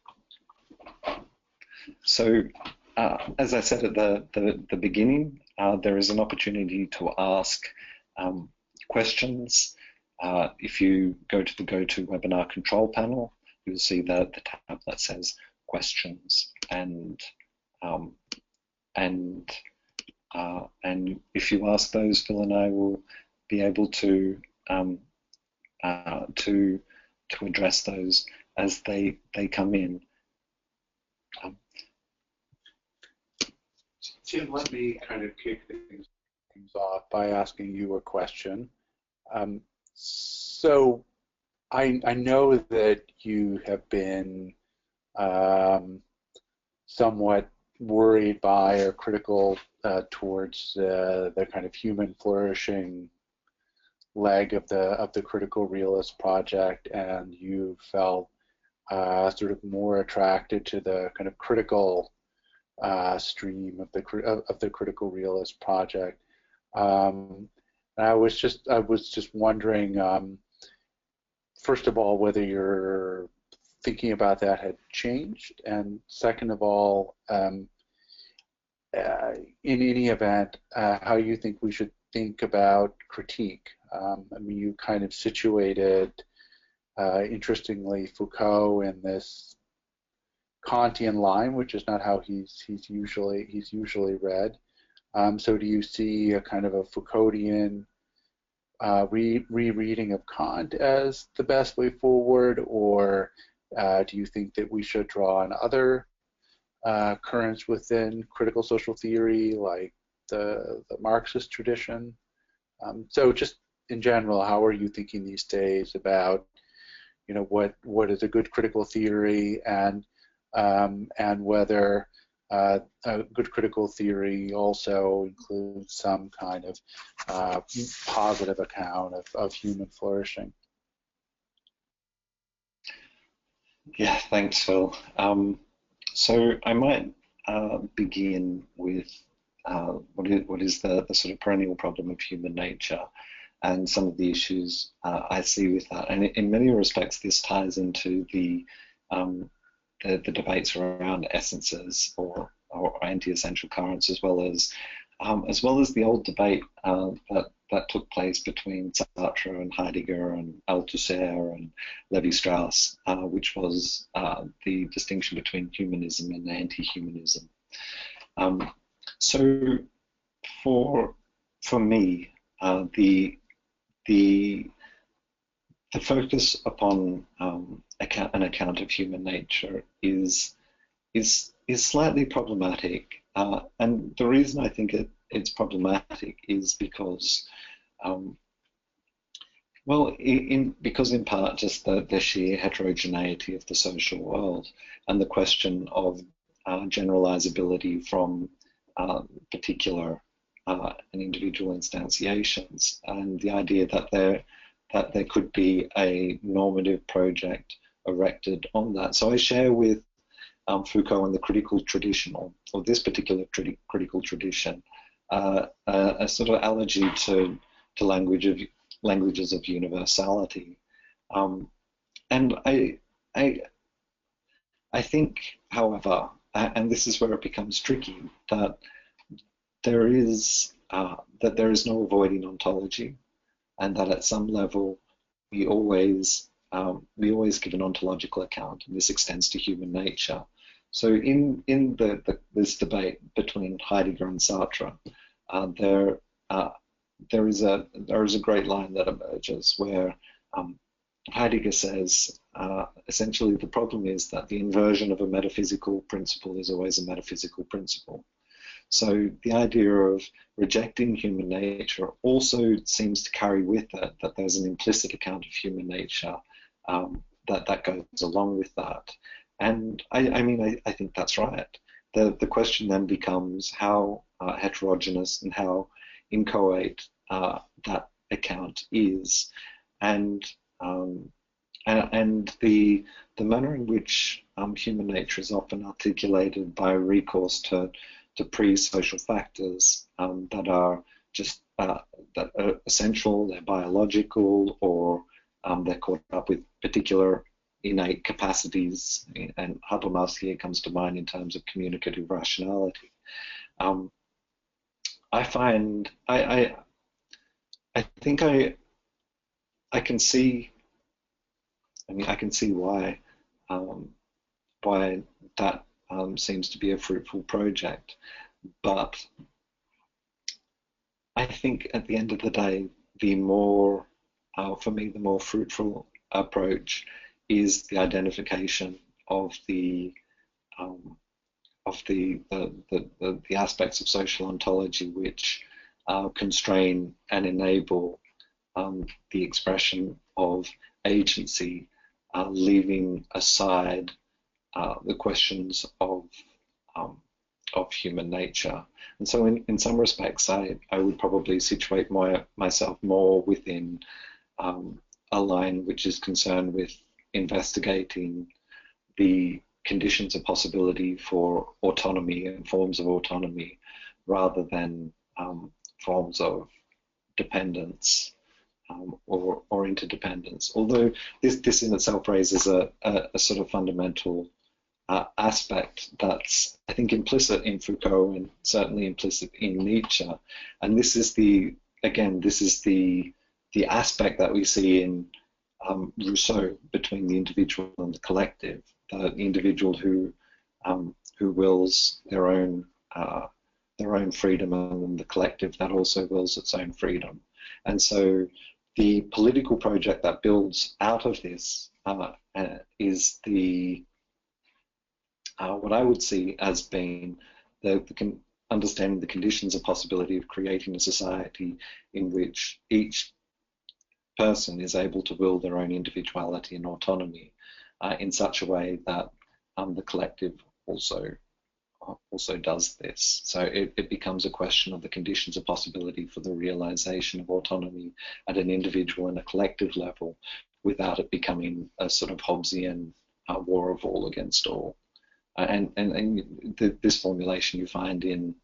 So, as I said at the beginning, there is an opportunity to ask questions. If you go to the GoToWebinar control panel, you'll see the tab that says questions, and if you ask those, Phil and I will be able to address those as they come in. Tim, let me kind of kick things off by asking you a question. So I know that you have been somewhat worried by or critical towards the kind of human flourishing leg of the critical realist project, and you felt sort of more attracted to the kind of critical stream of the critical realist project. I was just wondering, first of all, whether your thinking about that had changed, and second of all, in any event, how you think we should think about critique. I mean, you kind of situated, interestingly, Foucault in this Kantian line, which is not how he's usually read. So do you see a kind of a Foucauldian rereading of Kant as the best way forward, or do you think that we should draw on other currents within critical social theory, like the Marxist tradition? So just in general, how are you thinking these days about, you know, what is a good critical theory, and whether a good critical theory also includes some kind of positive account of human flourishing? Yeah, thanks, Phil. So I might begin with what is the sort of perennial problem of human nature, and some of the issues I see with that. And in many respects, this ties into the debates around essences or anti-essential currents, as well as the old debate that took place between Sartre and Heidegger and Althusser and Levi-Strauss, which was the distinction between humanism and anti-humanism. So for me, the focus upon an account of human nature is slightly problematic, and the reason I think it's problematic is because, because in part just the sheer heterogeneity of the social world, and the question of generalizability from particular and individual instantiations, and the idea that there could be a normative project erected on that. So I share with Foucault and the critical tradition, or this particular critical tradition, a sort of allergy to languages of universality, and I think, however, and this is where it becomes tricky, that there is no avoiding ontology, and that at some level we always give an ontological account, and this extends to human nature. So in this debate between Heidegger and Sartre, there is a great line that emerges where Heidegger says essentially the problem is that the inversion of a metaphysical principle is always a metaphysical principle. So the idea of rejecting human nature also seems to carry with it that there's an implicit account of human nature that goes along with that. And I think that's right. The question then becomes how heterogeneous and how inchoate that account is, and the manner in which human nature is often articulated by recourse to pre-social factors that are just that are essential, they're biological, or they're caught up with particular innate capacities, and Habermas here comes to mind in terms of communicative rationality. I find I think I can see. I can see why that seems to be a fruitful project, but I think at the end of the day, for me, the more fruitful approach is the identification of the aspects of social ontology which constrain and enable the expression of agency, leaving aside the questions of of human nature. And so in some respects, I would probably situate myself more within a line which is concerned with investigating the conditions of possibility for autonomy and forms of autonomy rather than forms of dependence or interdependence. Although this in itself raises a sort of fundamental aspect that's, I think, implicit in Foucault and certainly implicit in Nietzsche. And this is the aspect that we see in Rousseau between the individual and the collective. The individual who wills their own freedom, and the collective that also wills its own freedom. And so the political project that builds out of this is what I would see as being understanding the conditions of possibility of creating a society in which each person is able to will their own individuality and autonomy in such a way that the collective also does this. So it becomes a question of the conditions of possibility for the realization of autonomy at an individual and a collective level without it becoming a sort of Hobbesian war of all against all. This formulation you find in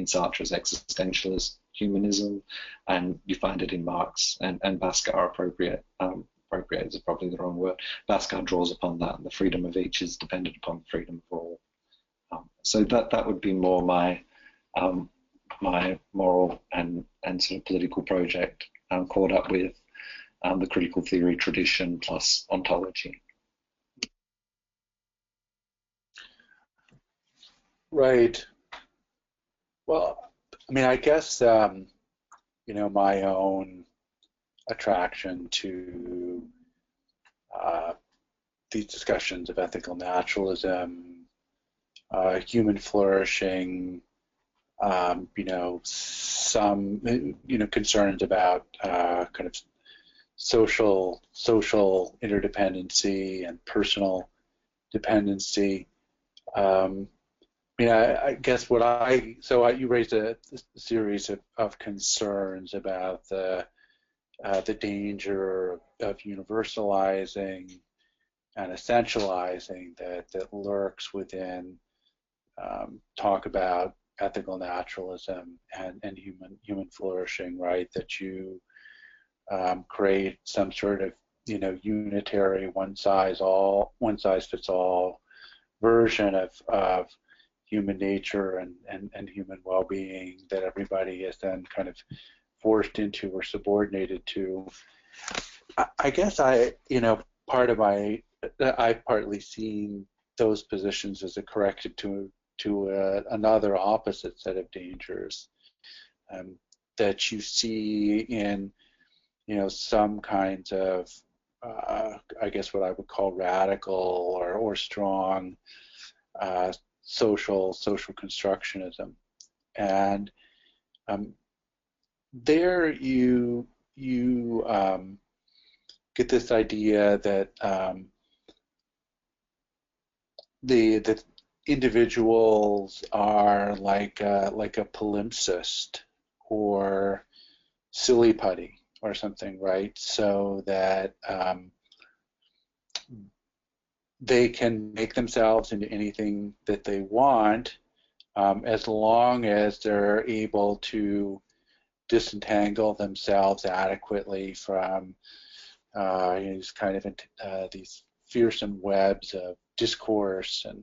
Sartre's existentialist humanism, and you find it in Marx and Bhaskar. Appropriate is probably the wrong word. Bhaskar draws upon that, and the freedom of each is dependent upon the freedom of all. So that would be more my my moral and sort of political project caught up with the critical theory tradition plus ontology. Right. Well, I mean, I guess my own attraction to these discussions of ethical naturalism, human flourishing, some concerns about kind of social interdependency and personal dependency. I guess you raised a series of concerns about the danger of universalizing and essentializing that lurks within talk about ethical naturalism and human flourishing, right? That you create some sort of unitary one size fits all version of human nature and human well-being that everybody is then kind of forced into or subordinated to. I guess I've partly seen those positions as a corrective to another opposite set of dangers that you see in some kinds of I guess what I would call radical or strong social constructionism. And there you get this idea that the individuals are like a palimpsest or silly putty or something, right? So that they can make themselves into anything that they want as long as they're able to disentangle themselves adequately from these kind of these fearsome webs of discourse and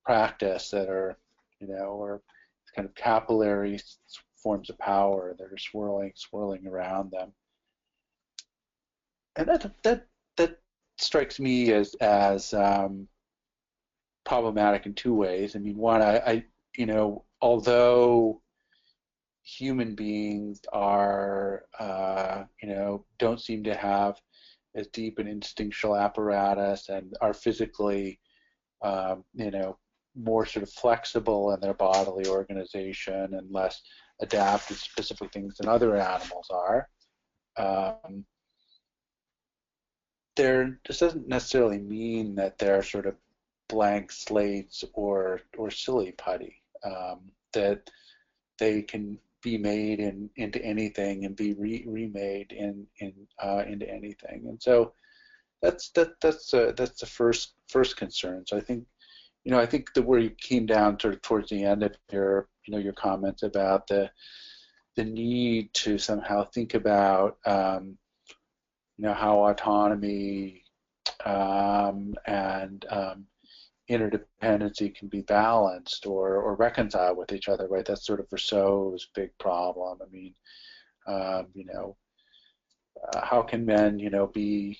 practice that are, or kind of capillary forms of power that are swirling around them. And that strikes me as problematic in two ways. I mean, one, I although human beings are, don't seem to have as deep an instinctual apparatus and are physically, more sort of flexible in their bodily organization and less adapted to specific things than other animals are. This doesn't necessarily mean that they're sort of blank slates or silly putty. that they can be made into anything and be remade into anything. And so that's the first concern. So I think, I think that where you came down sort of towards the end of your your comments about the need to somehow think about how autonomy and interdependency can be balanced or reconciled with each other, right? That's sort of Rousseau's big problem. I mean, how can men, be,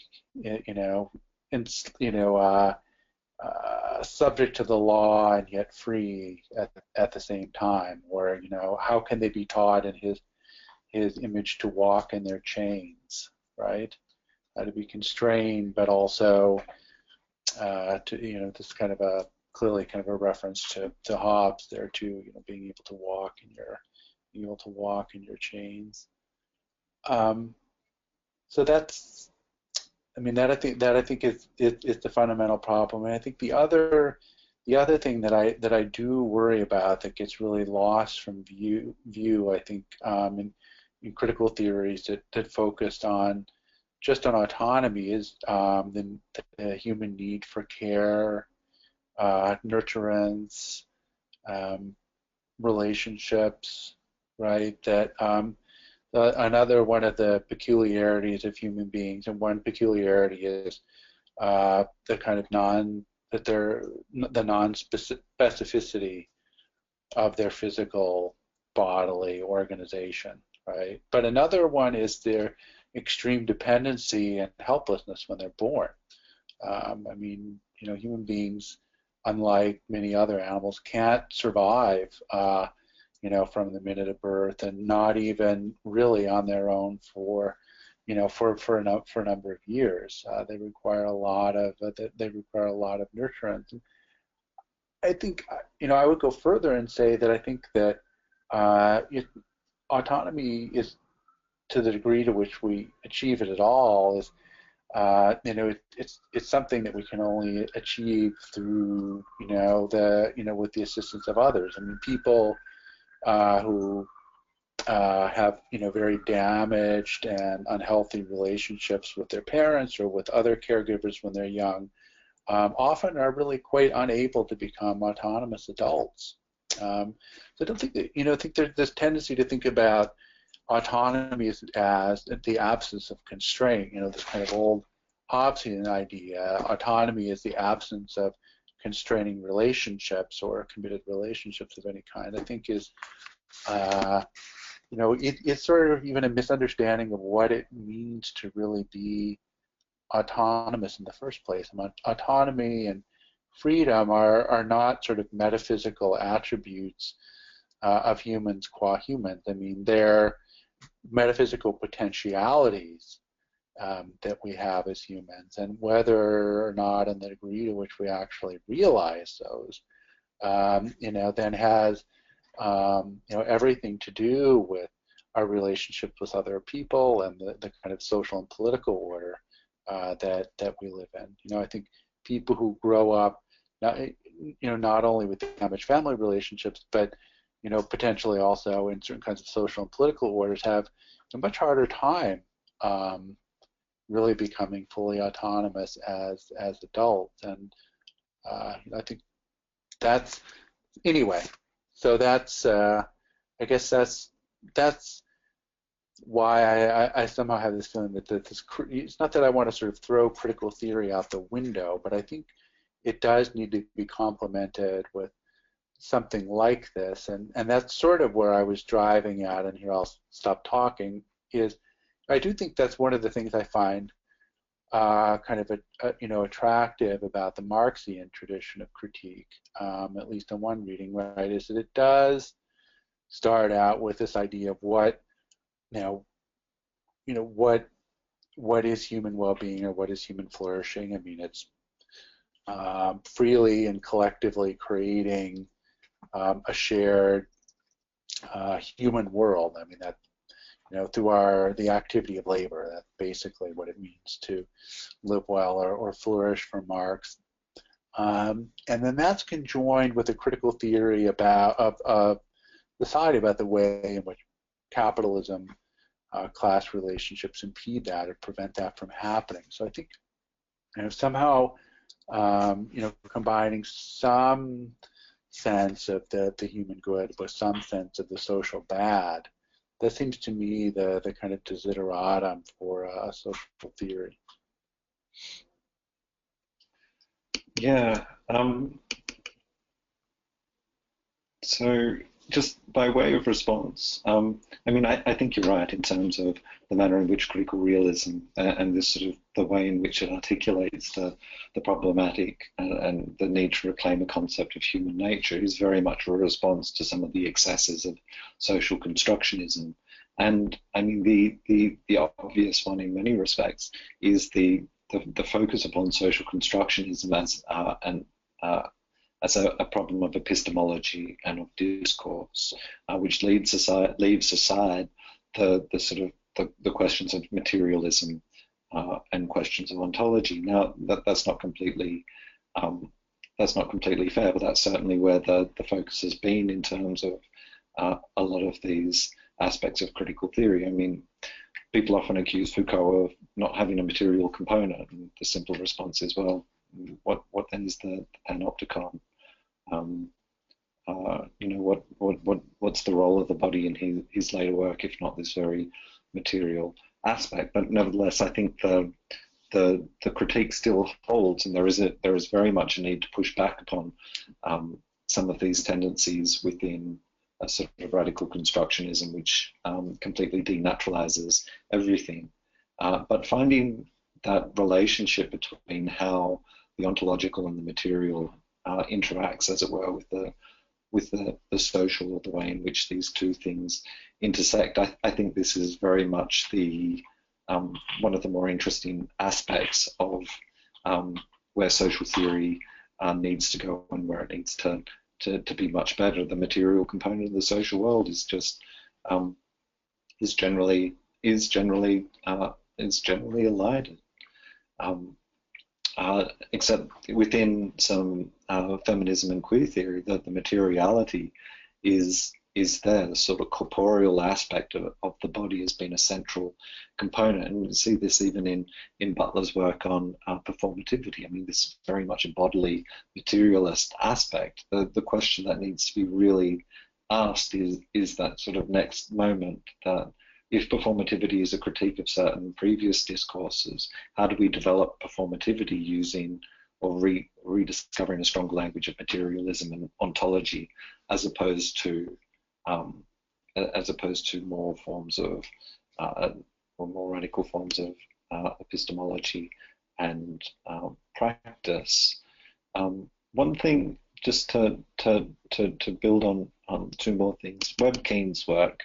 subject to the law and yet free at the same time? Or, how can they be taught in his image to walk in their chains, right? To be constrained, but also to, this kind of clearly kind of a reference to Hobbes there too, being able to walk in your chains. So that's, that I think is the fundamental problem. And I think the other thing that I do worry about that gets really lost from view I think in critical theories that focused on just on autonomy is the human need for care, nurturance, relationships, right? That another one of the peculiarities of human beings, and one peculiarity is the kind of the non-specificity of their physical bodily organization, right? But another one is their extreme dependency and helplessness when they're born. Human beings, unlike many other animals, can't survive, from the minute of birth, and not even really on their own for a number of years. They require a lot of nurturance. I think, I would go further and say that I think that autonomy is, to the degree to which we achieve it at all, is it's something that we can only achieve through with the assistance of others. I mean, people who have very damaged and unhealthy relationships with their parents or with other caregivers when they're young often are really quite unable to become autonomous adults. So I don't think that, I think there's this tendency to think about autonomy as the absence of constraint, this kind of old Hobbesian idea. Autonomy is the absence of constraining relationships or committed relationships of any kind. I think is, it's sort of even a misunderstanding of what it means to really be autonomous in the first place. Autonomy and freedom are not sort of metaphysical attributes of humans qua humans. I mean, they're metaphysical potentialities that we have as humans, and whether or not, and the degree to which we actually realize those, then has everything to do with our relationships with other people and the kind of social and political order that we live in. I think people who grow up not only with damaged family relationships, but potentially also in certain kinds of social and political orders have a much harder time really becoming fully autonomous as adults. And I think that's, anyway, so that's I guess that's why I somehow have this feeling that it's not that I want to sort of throw critical theory out the window, but I think it does need to be complemented with something like this, and that's sort of where I was driving at, and here I'll stop talking, is I do think that's one of the things I find kind of attractive about the Marxian tradition of critique, at least in one reading, right, is that it does start out with this idea of what is human well-being, or what is human flourishing. I mean, it's freely and collectively creating a shared human world. I mean, that through the activity of labor, that's basically what it means to live well or flourish for Marx. And then that's conjoined with a critical theory of society about the way in which capitalism, class relationships impede that or prevent that from happening. So I think somehow combining some sense of the human good with some sense of the social bad, that seems to me the kind of desideratum for a social theory. Yeah. So just by way of response, I mean, I think you're right in terms of the manner in which critical realism and this sort of the way in which it articulates the problematic and the need to reclaim a concept of human nature is very much a response to some of the excesses of social constructionism. And I mean, the obvious one in many respects is the focus upon social constructionism as a problem of epistemology and of discourse, which leaves aside the sort of the questions of materialism and questions of ontology. Now that's not completely fair, but that's certainly where the focus has been in terms of a lot of these aspects of critical theory. I mean, people often accuse Foucault of not having a material component, and the simple response is, well, what then is the panopticon? What's the role of the body in his later work, if not this very material aspect? But nevertheless, I think the critique still holds, and there is very much a need to push back upon some of these tendencies within a sort of radical constructionism, which completely denaturalizes everything. But finding that relationship between how the ontological and the material interacts, as it were, with the social, or the way in which these two things intersect, I think this is very much the one of the more interesting aspects of where social theory needs to go and where it needs to be much better. The material component of the social world is just is generally elided. Except within some feminism and queer theory, that the materiality is there, the sort of corporeal aspect of the body has been a central component, and you see this even in Butler's work on performativity. I mean, this is very much a bodily materialist aspect. The question that needs to be really asked is that sort of next moment, that if performativity is a critique of certain previous discourses, how do we develop performativity using or rediscovering a stronger language of materialism and ontology, as opposed to more forms of or more radical forms of epistemology and practice. One thing, just to build on two more things, Webb Keen's work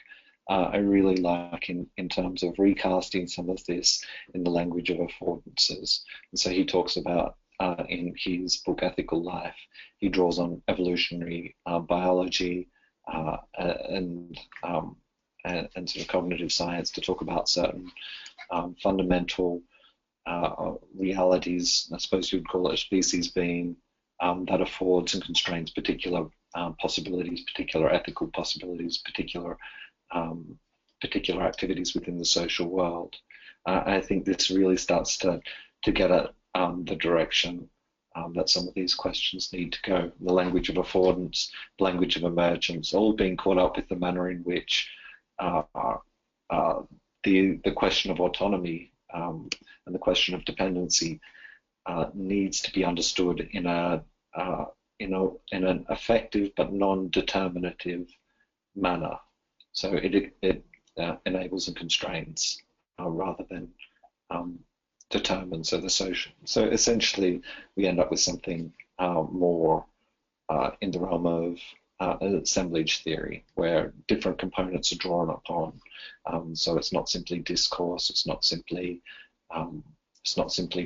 I really like in terms of recasting some of this in the language of affordances. And so he talks about in his book Ethical Life, he draws on evolutionary biology and sort of cognitive science to talk about certain fundamental realities, I suppose you would call it a species being, that affords and constrains particular possibilities, particular ethical possibilities, particular activities within the social world. I think this really starts to get at the direction that some of these questions need to go. The language of affordance, the language of emergence, all being caught up with the manner in which the question of autonomy and the question of dependency needs to be understood in an effective but non-determinative manner. So it enables and constrains rather than determines. So the social. So essentially, we end up with something more in the realm of assemblage theory, where different components are drawn upon. So it's not simply discourse. It's not simply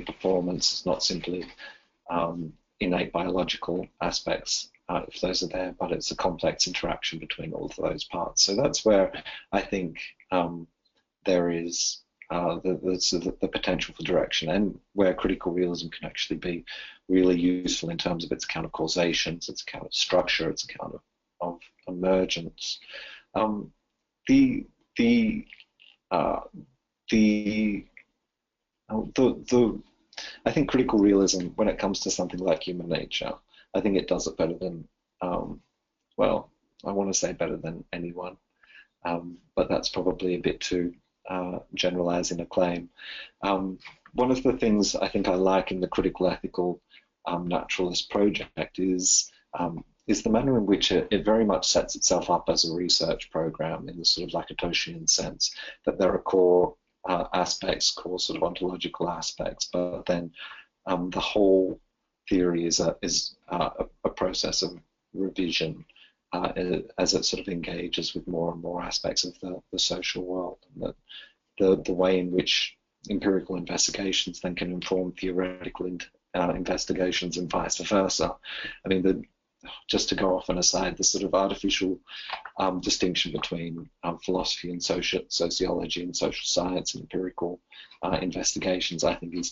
performance. It's not simply innate biological aspects, if those are there, but it's a complex interaction between all of those parts. So that's where I think there is the potential for direction, and where critical realism can actually be really useful in terms of its account of causations, its account of structure, its account of emergence. The I think critical realism, when it comes to something like human nature, I think it does it better than, well, I want to say better than anyone, but that's probably a bit too generalizing a claim. One of the things I think I like in the critical ethical naturalist project is the manner in which it very much sets itself up as a research program in the sort of Lakatoshian sense, that there are core aspects, core sort of ontological aspects, but then the whole theory is a process of revision as it sort of engages with more and more aspects of the social world, and the way in which empirical investigations then can inform theoretical investigations and vice versa. I mean, just to go off on a side, the sort of artificial distinction between philosophy and sociology and social science and empirical investigations, I think is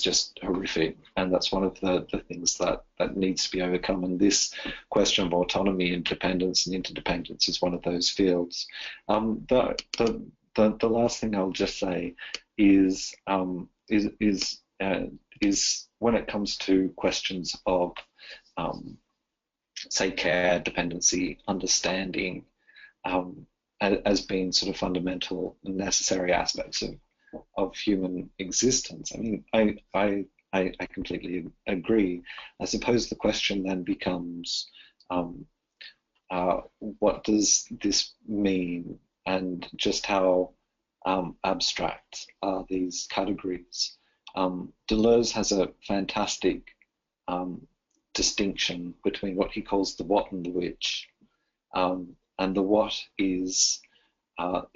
just horrific, and that's one of the things that needs to be overcome. And this question of autonomy and dependence and interdependence is one of those fields. The last thing I'll just say is when it comes to questions of say care, dependency, understanding as being sort of fundamental and necessary aspects of human existence. I mean, I completely agree. I suppose the question then becomes, what does this mean, and just how abstract are these categories? Deleuze has a fantastic distinction between what he calls the what and the which, and the what is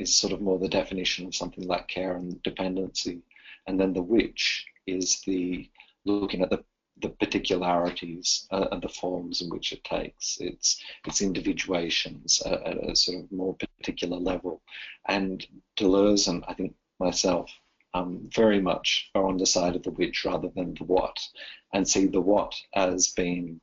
sort of more the definition of something like care and dependency, and then the which is the looking at the particularities and the forms in which it takes, its individuations at a sort of more particular level. And Deleuze, and I think myself, very much are on the side of the which rather than the what, and see the what as being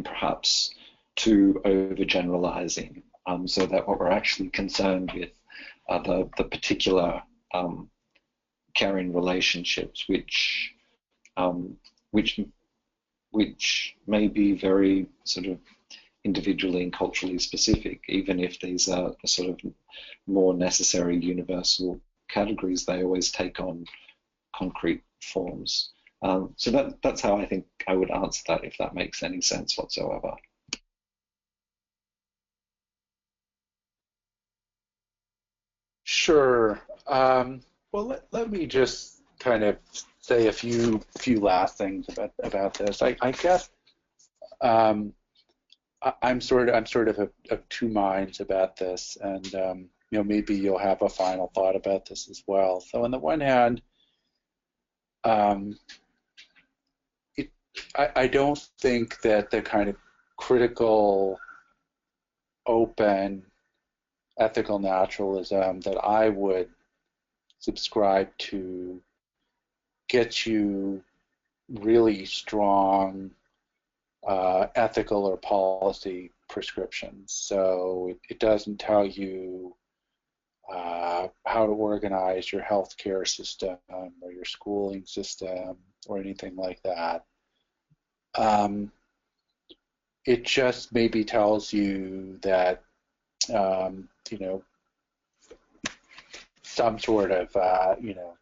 perhaps too overgeneralizing, so that what we're actually concerned with are the particular caring relationships which may be very sort of individually and culturally specific. Even if these are sort of more necessary universal categories, they always take on concrete forms. So that's how I think I would answer that, if that makes any sense whatsoever. Sure. Well, let me just kind of say a few last things about this. I guess I'm sort of two minds about this, and you know, maybe you'll have a final thought about this as well. So on the one hand, I don't think that the kind of critical, open, ethical naturalism that I would subscribe to gets you really strong ethical or policy prescriptions. So it doesn't tell you how to organize your healthcare system or your schooling system or anything like that. It just maybe tells you that you know, some sort of you know,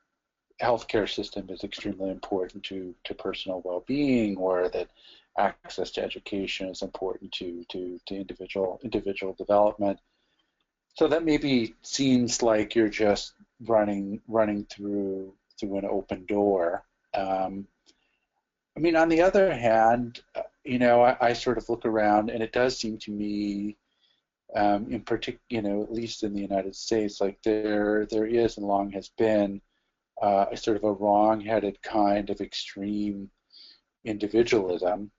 healthcare system is extremely important to personal well-being, or that access to education is important to individual development. So that maybe seems like you're just running through an open door. I mean, on the other hand, you know, I sort of look around, and it does seem to me, in particular, you know, at least in the United States, like there is and long has been a sort of a wrong-headed kind of extreme individualism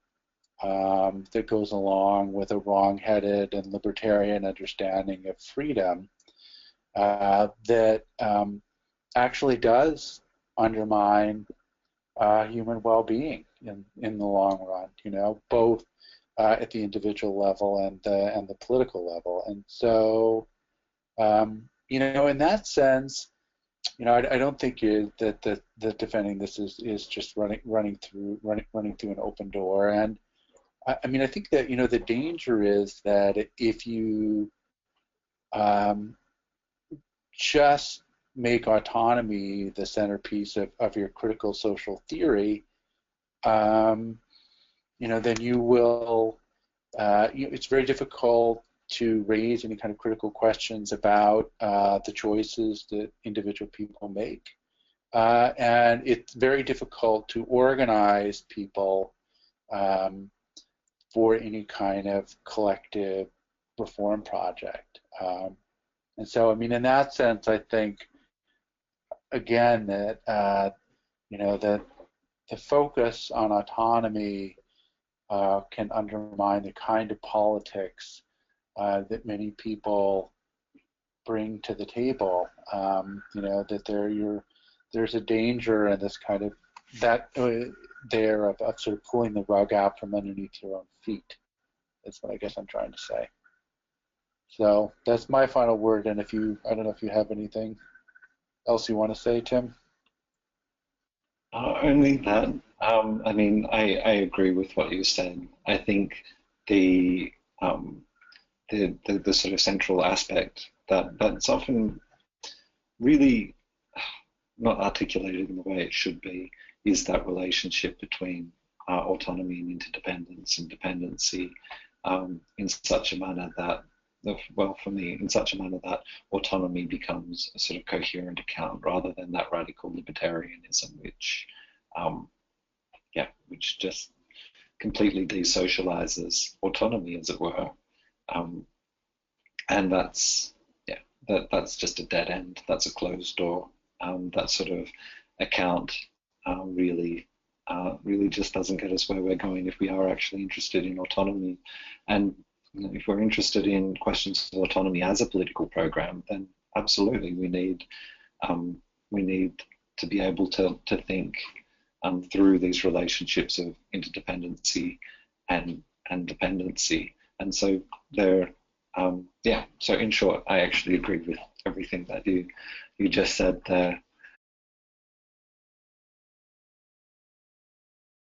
that goes along with a wrong-headed and libertarian understanding of freedom. that actually does undermine human well-being in the long run, both at the individual level and the political level. And so, in that sense, I don't think that defending this is just running through an open door. And I think that the danger is that if you just make autonomy the centerpiece of your critical social theory, then you will. It's very difficult to raise any kind of critical questions about the choices that individual people make, and it's very difficult to organize people for any kind of collective reform project. And so, in that sense, I think, again, that that the focus on autonomy can undermine the kind of politics that many people bring to the table. That there's a danger in this kind of of sort of pulling the rug out from underneath your own feet. That's what I guess I'm trying to say. So that's my final word. And I don't know if you have anything else you want to say, Tim. Only that. I agree with what you said. I think the sort of central aspect that's often really not articulated in the way it should be is that relationship between autonomy and interdependence and dependency in such a manner that, for me, in such a manner that autonomy becomes a sort of coherent account rather than that radical libertarianism, which just completely desocializes autonomy, as it were, and that's just a dead end. That's a closed door. That sort of account really just doesn't get us where we're going if we are actually interested in autonomy. And if we're interested in questions of autonomy as a political program, then absolutely we need to be able to think through these relationships of interdependency and dependency. And so so in short, I actually agree with everything that you just said there.